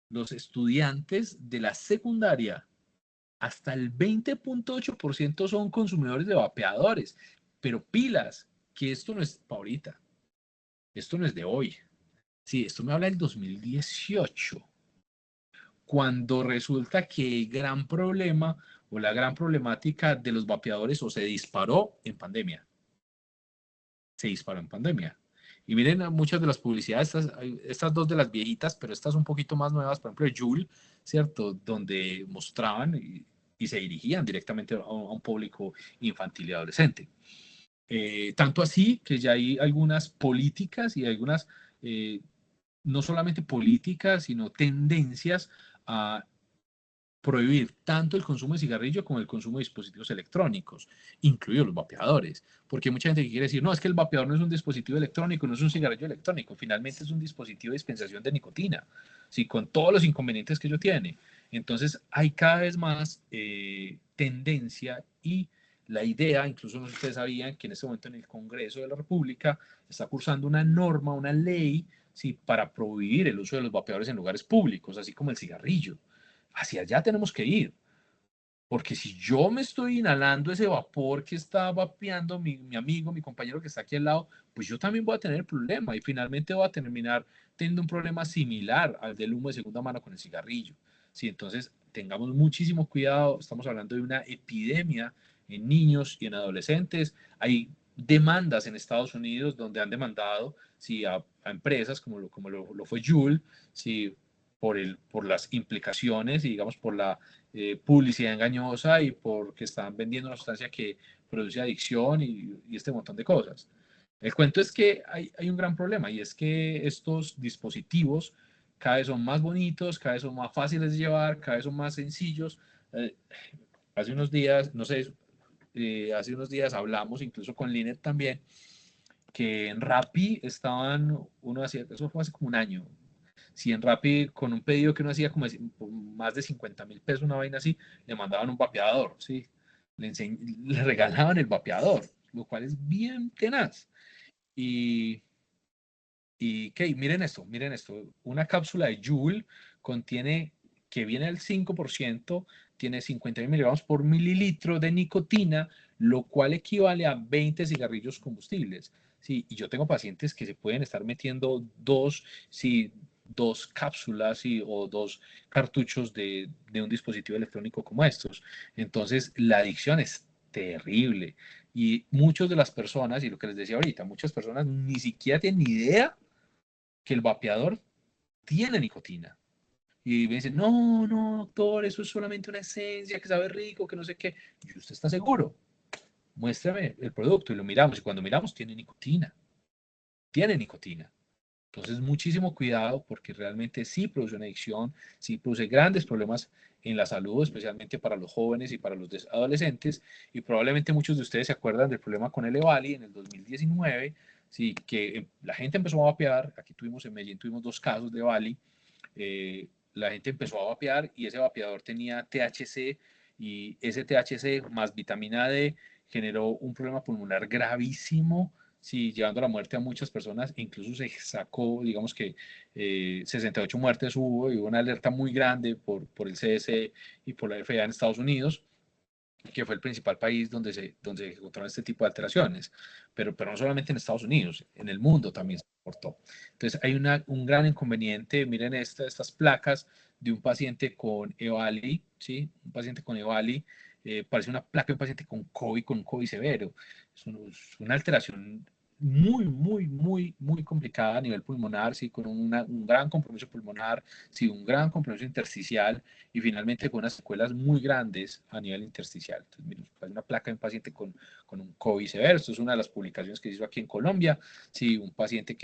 los estudiantes de la secundaria hasta el 20.8% son consumidores de vapeadores, pero pilas, que esto no es para ahorita. Esto no es de hoy. Sí, esto me habla del 2018, cuando resulta que el gran problema o la gran problemática de los vapeadores o se disparó en pandemia. Se disparó en pandemia. Y miren muchas de las publicidades, estas dos de las viejitas, pero estas un poquito más nuevas, por ejemplo, de Juul, ¿cierto? Donde mostraban y se dirigían directamente a un público infantil y adolescente. Tanto así que ya hay algunas políticas y algunas no solamente políticas, sino tendencias a prohibir tanto el consumo de cigarrillo como el consumo de dispositivos electrónicos, incluidos los vapeadores. Porque hay mucha gente que quiere decir, no, es que el vapeador no es un dispositivo electrónico, no es un cigarrillo electrónico, finalmente es un dispositivo de dispensación de nicotina, ¿sí? Con todos los inconvenientes que ello tiene. Entonces hay cada vez más tendencia y la idea, incluso no sé si ustedes sabían que en este momento en el Congreso de la República está cursando una norma, una ley, ¿sí? Para prohibir el uso de los vapeadores en lugares públicos, así como el cigarrillo. Hacia allá tenemos que ir. Porque si yo me estoy inhalando ese vapor que está vapeando mi amigo, mi compañero que está aquí al lado, pues yo también voy a tener el problema y finalmente voy a terminar teniendo un problema similar al del humo de segunda mano con el cigarrillo. Sí, entonces tengamos muchísimo cuidado. Estamos hablando de una epidemia en niños y en adolescentes. Hay demandas en Estados Unidos donde han demandado sí, a empresas como lo fue Juul, sí, por las implicaciones y digamos por la publicidad engañosa y porque están vendiendo una sustancia que produce adicción y este montón de cosas. El cuento es que hay un gran problema y es que estos dispositivos cada vez son más bonitos, cada vez son más fáciles de llevar, cada vez son más sencillos. Eh, hace unos días, no sé, hace unos días hablamos incluso con Linet también, que en Rappi estaban, uno hacía, eso fue hace como un año, si en Rappi con un pedido que uno hacía como más de 50.000 pesos, una vaina así, le mandaban un vapeador, ¿sí? Le regalaban el vapeador, lo cual es bien tenaz. Y, miren esto, una cápsula de Joule contiene, que viene al 5%, tiene 50 miligramos por mililitro de nicotina, lo cual equivale a 20 cigarrillos combustibles. Sí, y yo tengo pacientes que se pueden estar metiendo dos cápsulas o dos cartuchos de un dispositivo electrónico como estos. Entonces, la adicción es terrible. Y muchas de las personas, y lo que les decía ahorita, muchas personas ni siquiera tienen ni idea que el vapeador tiene nicotina. Y me dicen, no, no, doctor, eso es solamente una esencia que sabe rico, que no sé qué. Y usted está seguro, muéstrame el producto y lo miramos. Y cuando miramos, tiene nicotina. Tiene nicotina. Entonces, muchísimo cuidado porque realmente sí produce una adicción, sí produce grandes problemas en la salud, especialmente para los jóvenes y para los adolescentes. Y probablemente muchos de ustedes se acuerdan del problema con el EVALI en el 2019, sí, que la gente empezó a vapear. Aquí tuvimos en Medellín, tuvimos 2 casos de EVALI. La gente empezó a vapear y ese vapeador tenía THC y ese THC más vitamina D generó un problema pulmonar gravísimo, sí, llevando a la muerte a muchas personas. Incluso se sacó, digamos que 68 muertes hubo y hubo una alerta muy grande por el CDC y por la FDA en Estados Unidos, que fue el principal país donde se encontraron este tipo de alteraciones, pero no solamente en Estados Unidos, en el mundo también se reportó. Entonces hay un gran inconveniente, miren estas placas de un paciente con EVALI, ¿sí? Un paciente con EVALI, parece una placa de un paciente con COVID severo. Es una alteración muy, muy, muy, muy complicada a nivel pulmonar, sí, con un gran compromiso pulmonar, sí, un gran compromiso intersticial y finalmente con unas secuelas muy grandes a nivel intersticial. Entonces, miren, hay una placa de un paciente con un COVID severo. Esto es una de las publicaciones que se hizo aquí en Colombia. Sí, un paciente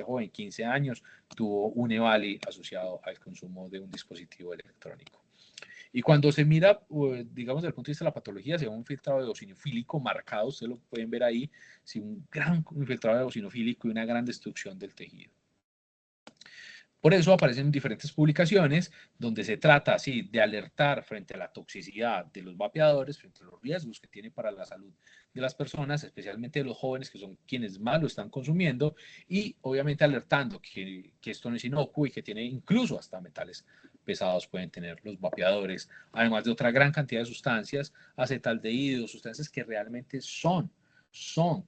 joven, 15 años, tuvo un EVALI asociado al consumo de un dispositivo electrónico. Y cuando se mira, digamos, desde el punto de vista de la patología, se ve un infiltrado de eosinofílico marcado, ustedes lo pueden ver ahí, sí, un gran infiltrado de eosinofílico y una gran destrucción del tejido. Por eso aparecen diferentes publicaciones donde se trata así de alertar frente a la toxicidad de los vapeadores, frente a los riesgos que tiene para la salud de las personas, especialmente de los jóvenes que son quienes más lo están consumiendo y obviamente alertando que esto no es inocuo y que tiene incluso hasta metales pesados pueden tener los vapeadores, además de otra gran cantidad de sustancias, acetaldehídos, sustancias que realmente son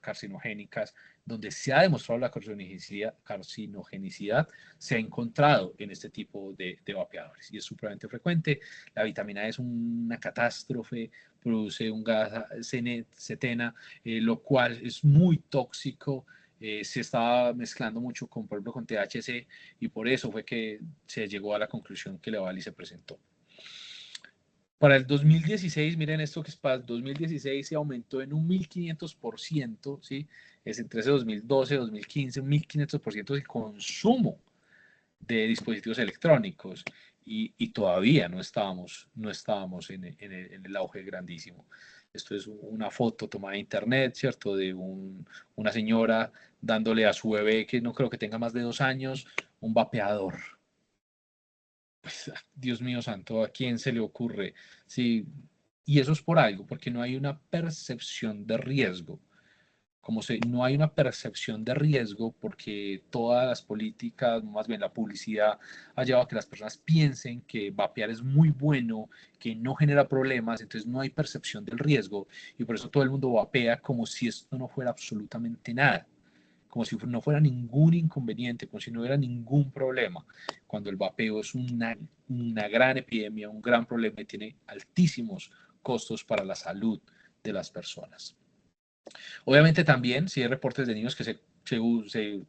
carcinogénicas, donde se ha demostrado la carcinogenicidad se ha encontrado en este tipo de vapeadores y es supremamente frecuente. La vitamina E es una catástrofe, produce un gas cetena, lo cual es muy tóxico. Se estaba mezclando mucho con, por ejemplo, con THC y por eso fue que se llegó a la conclusión que Levali se presentó. Para el 2016, miren esto que es para el 2016 se aumentó en un 1500%, ¿sí? Es entre ese 2012 y 2015, un 1500% el consumo de dispositivos electrónicos y todavía no estábamos en el auge grandísimo. Esto es una foto tomada de internet, ¿cierto? De una señora dándole a su bebé, que no creo que tenga más de 2 años, un vapeador. Pues, Dios mío santo, ¿a quién se le ocurre? Sí, y eso es por algo, porque no hay una percepción de riesgo no hay una percepción de riesgo, porque todas las políticas, más bien la publicidad, ha llevado a que las personas piensen que vapear es muy bueno, que no genera problemas, entonces no hay percepción del riesgo, y por eso todo el mundo vapea como si esto no fuera absolutamente nada, como si no fuera ningún inconveniente, como si no hubiera ningún problema, cuando el vapeo es una gran epidemia, un gran problema y tiene altísimos costos para la salud de las personas. Obviamente también si hay reportes de niños que se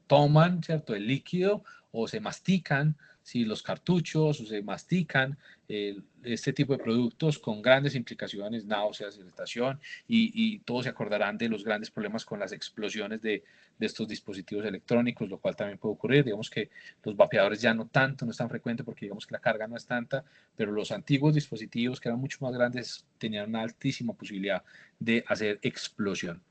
toman, ¿cierto?, el líquido o se mastican, si los cartuchos o se mastican este tipo de productos con grandes implicaciones, náuseas, irritación, y todos se acordarán de los grandes problemas con las explosiones de estos dispositivos electrónicos, lo cual también puede ocurrir. Digamos que los vapeadores ya no tanto, no es tan frecuente porque digamos que la carga no es tanta, pero los antiguos dispositivos que eran mucho más grandes tenían una altísima posibilidad de hacer explosión.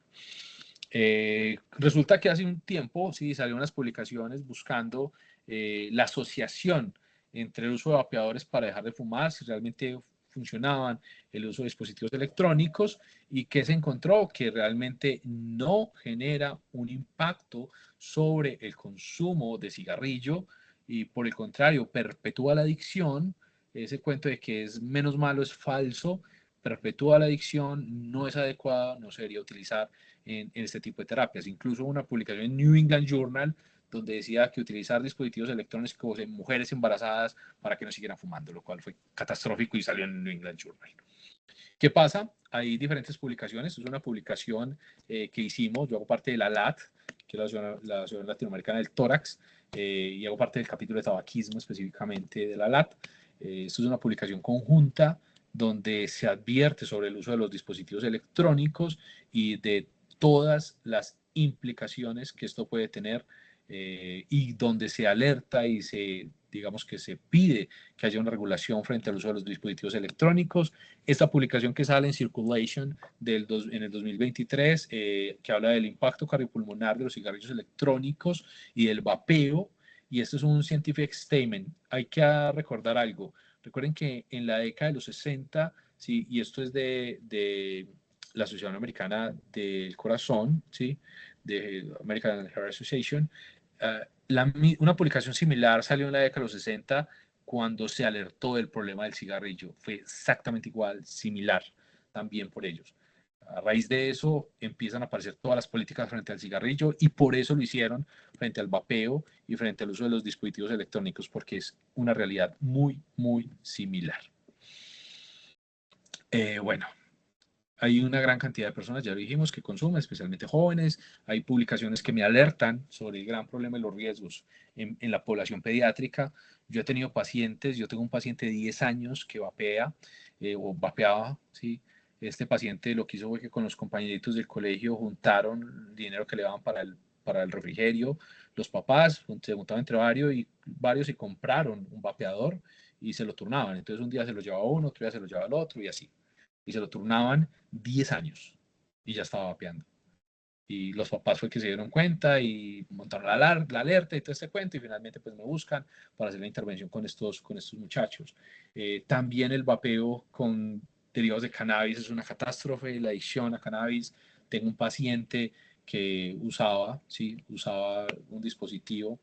Resulta que hace un tiempo sí salieron unas publicaciones buscando la asociación entre el uso de vapeadores para dejar de fumar, si realmente funcionaban, el uso de dispositivos electrónicos, y que se encontró que realmente no genera un impacto sobre el consumo de cigarrillo, y por el contrario perpetúa la adicción. Ese cuento de que es menos malo es falso, perpetúa la adicción, no es adecuado, no se debería utilizar en este tipo de terapias. Incluso una publicación en New England Journal donde decía que utilizar dispositivos electrónicos en mujeres embarazadas para que no siguieran fumando, lo cual fue catastrófico y salió en New England Journal. ¿Qué pasa? Hay diferentes publicaciones. Es una publicación que hicimos. Yo hago parte de la LAT, que es la Asociación Latinoamericana del Tórax, y hago parte del capítulo de tabaquismo específicamente de la LAT. Esto es una publicación conjunta donde se advierte sobre el uso de los dispositivos electrónicos y de todas las implicaciones que esto puede tener, y donde se alerta y digamos que se pide que haya una regulación frente al uso de los dispositivos electrónicos. Esta publicación que sale en Circulation en el 2023, que habla del impacto cardiopulmonar de los cigarrillos electrónicos y del vapeo, y esto es un scientific statement. Hay que recordar algo. Recuerden que en la década de los 60, ¿sí?, y esto es de la Asociación Americana del Corazón, ¿sí?, de American Heart Association, una publicación similar salió en la década de los 60 cuando se alertó del problema del cigarrillo. Fue exactamente igual, similar también por ellos. A raíz de eso empiezan a aparecer todas las políticas frente al cigarrillo, y por eso lo hicieron frente al vapeo y frente al uso de los dispositivos electrónicos, porque es una realidad muy, muy similar. Bueno, hay una gran cantidad de personas, ya lo dijimos, que consumen, especialmente jóvenes. Hay publicaciones que me alertan sobre el gran problema y los riesgos en la población pediátrica. Yo he tenido pacientes, yo tengo un paciente de 10 años que vapea, o vapeaba, ¿sí? Este paciente lo que hizo fue que con los compañeritos del colegio juntaron dinero que le daban para el refrigerio. Los papás se juntaban entre varios y compraron un vapeador y se lo turnaban. Entonces un día se lo llevaba uno, otro día se lo llevaba el otro y así. Y se lo turnaban 10 años y ya estaba vapeando. Y los papás fue que se dieron cuenta y montaron la alerta y todo este cuento, y finalmente pues me buscan para hacer la intervención con estos muchachos. También el vapeo con derivados de cannabis es una catástrofe, la adicción a cannabis. Tengo un paciente que usaba un dispositivo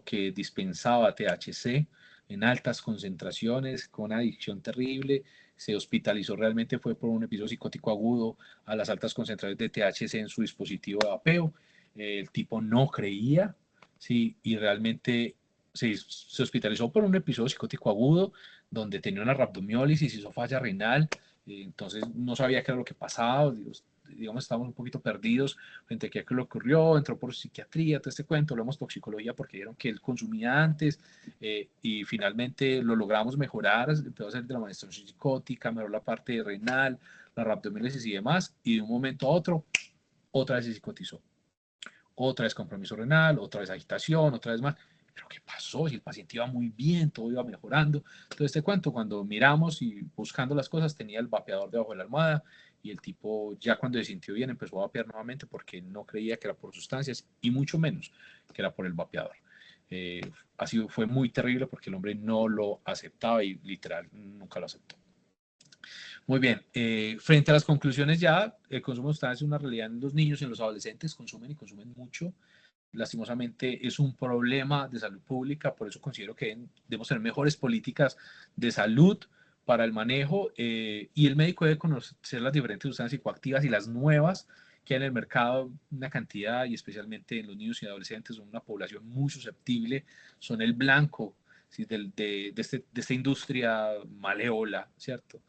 que dispensaba THC en altas concentraciones, con una adicción terrible. Se hospitalizó, realmente fue por un episodio psicótico agudo a las altas concentraciones de THC en su dispositivo de vapeo. El tipo no creía, sí, y realmente se hospitalizó por un episodio psicótico agudo donde tenía una rhabdomiólisis, hizo falla renal, entonces no sabía qué era lo que pasaba. Digamos, estábamos un poquito perdidos frente a qué le ocurrió, entró por psiquiatría, todo este cuento, lo hemos toxicología porque vieron que él consumía antes, y finalmente lo logramos mejorar, empezó a hacer de la manifestación psicótica, mejoró la parte renal, la rhabdomiólisis y demás, y de un momento a otro, otra vez se psicotizó, otra vez compromiso renal, otra vez agitación, otra vez más. ¿Pero qué pasó? Si el paciente iba muy bien, todo iba mejorando. Entonces te cuento, cuando miramos y buscando las cosas, tenía el vapeador debajo de la almohada, y el tipo ya cuando se sintió bien empezó a vapear nuevamente porque no creía que era por sustancias y mucho menos que era por el vapeador. Fue muy terrible porque el hombre no lo aceptaba y literal nunca lo aceptó. Muy bien. Frente a las conclusiones ya, el consumo de sustancias es una realidad en los niños y en los adolescentes, consumen y consumen mucho. Lastimosamente es un problema de salud pública, por eso considero que debemos tener mejores políticas de salud para el manejo y el médico debe conocer las diferentes sustancias psicoactivas y las nuevas que hay en el mercado, una cantidad y especialmente en los niños y adolescentes son una población muy susceptible, son el blanco, ¿sí? de esta industria malévola, ¿cierto?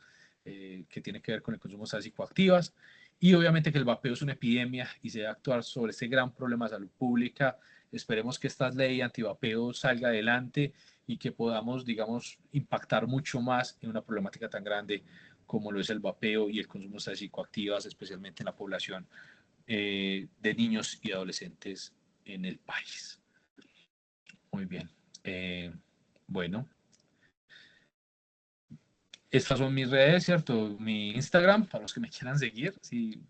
Que tiene que ver con el consumo de sustancias psicoactivas y obviamente que el vapeo es una epidemia y se debe actuar sobre este gran problema de salud pública. Esperemos que esta ley antivapeo salga adelante y que podamos, digamos, impactar mucho más en una problemática tan grande como lo es el vapeo y el consumo de sustancias psicoactivas, especialmente en la población de niños y adolescentes en el país. Muy bien. Bueno, estas son mis redes, ¿cierto? Mi Instagram, para los que me quieran seguir. Si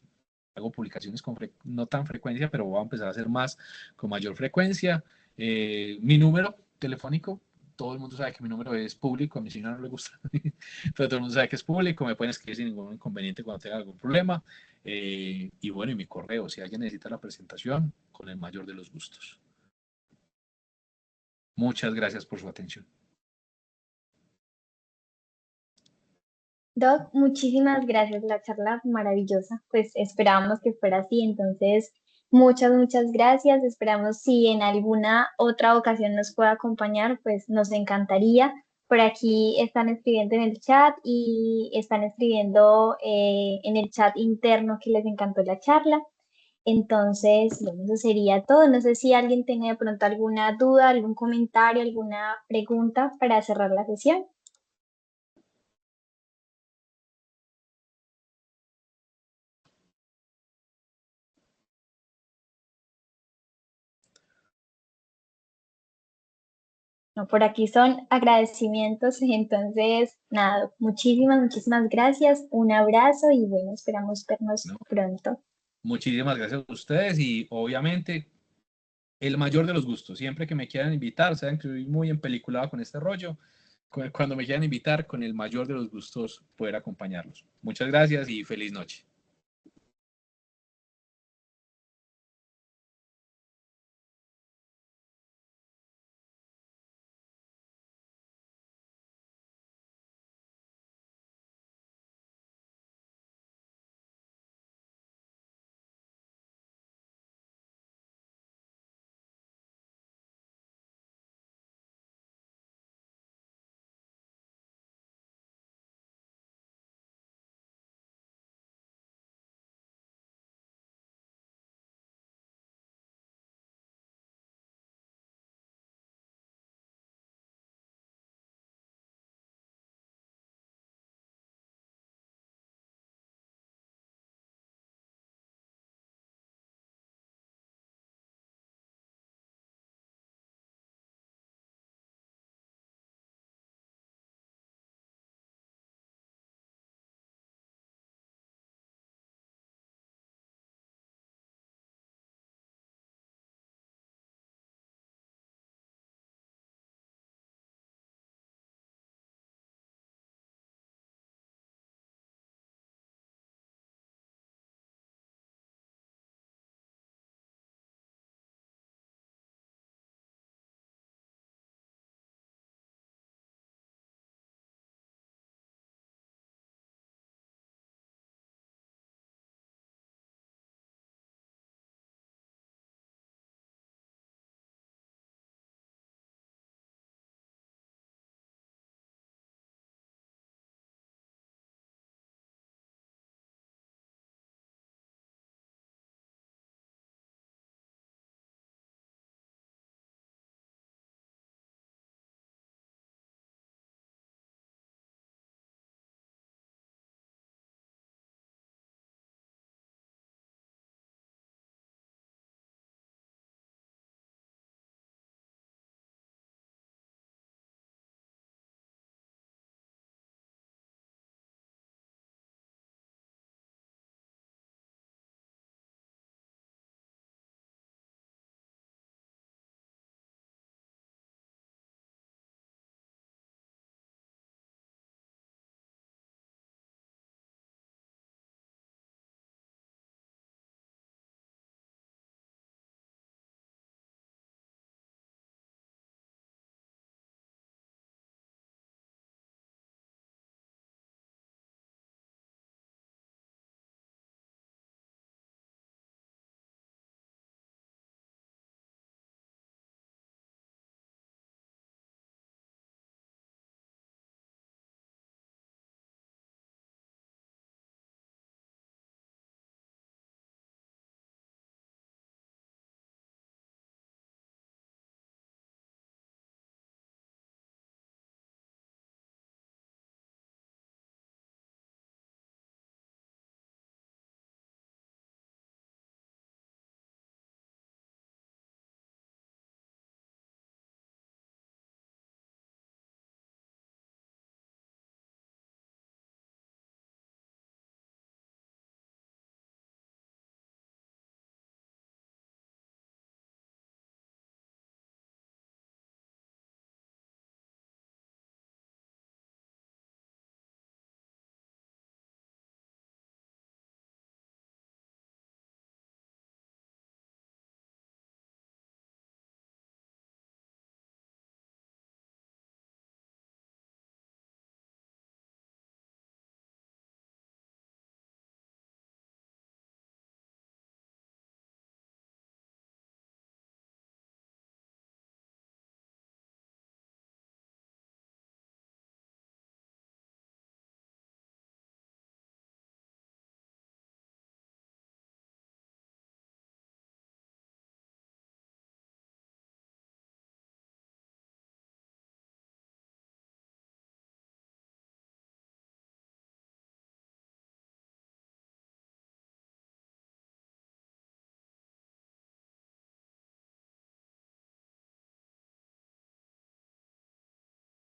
hago publicaciones con no tan frecuencia, pero voy a empezar a hacer más con mayor frecuencia. Mi número telefónico, todo el mundo sabe que mi número es público, a mi señora no le gusta, pero todo el mundo sabe que es público, me pueden escribir sin ningún inconveniente cuando tengan algún problema. Y bueno, y mi correo, si alguien necesita la presentación, con el mayor de los gustos. Muchas gracias por su atención. Doc, muchísimas gracias, la charla maravillosa. Pues esperábamos que fuera así, entonces muchas gracias. Esperamos si en alguna otra ocasión nos pueda acompañar, pues nos encantaría. Por aquí están escribiendo en el chat y están escribiendo en el chat interno que les encantó la charla. Entonces, bueno, eso sería todo. No sé si alguien tenga de pronto alguna duda, algún comentario, alguna pregunta para cerrar la sesión. No, por aquí son agradecimientos, entonces, nada, muchísimas gracias, un abrazo y bueno, esperamos vernos ¿No? pronto. Muchísimas gracias a ustedes y obviamente el mayor de los gustos. Siempre que me quieran invitar, saben que soy muy empeliculado con este rollo. Cuando me quieran invitar, con el mayor de los gustos poder acompañarlos. Muchas gracias y feliz noche.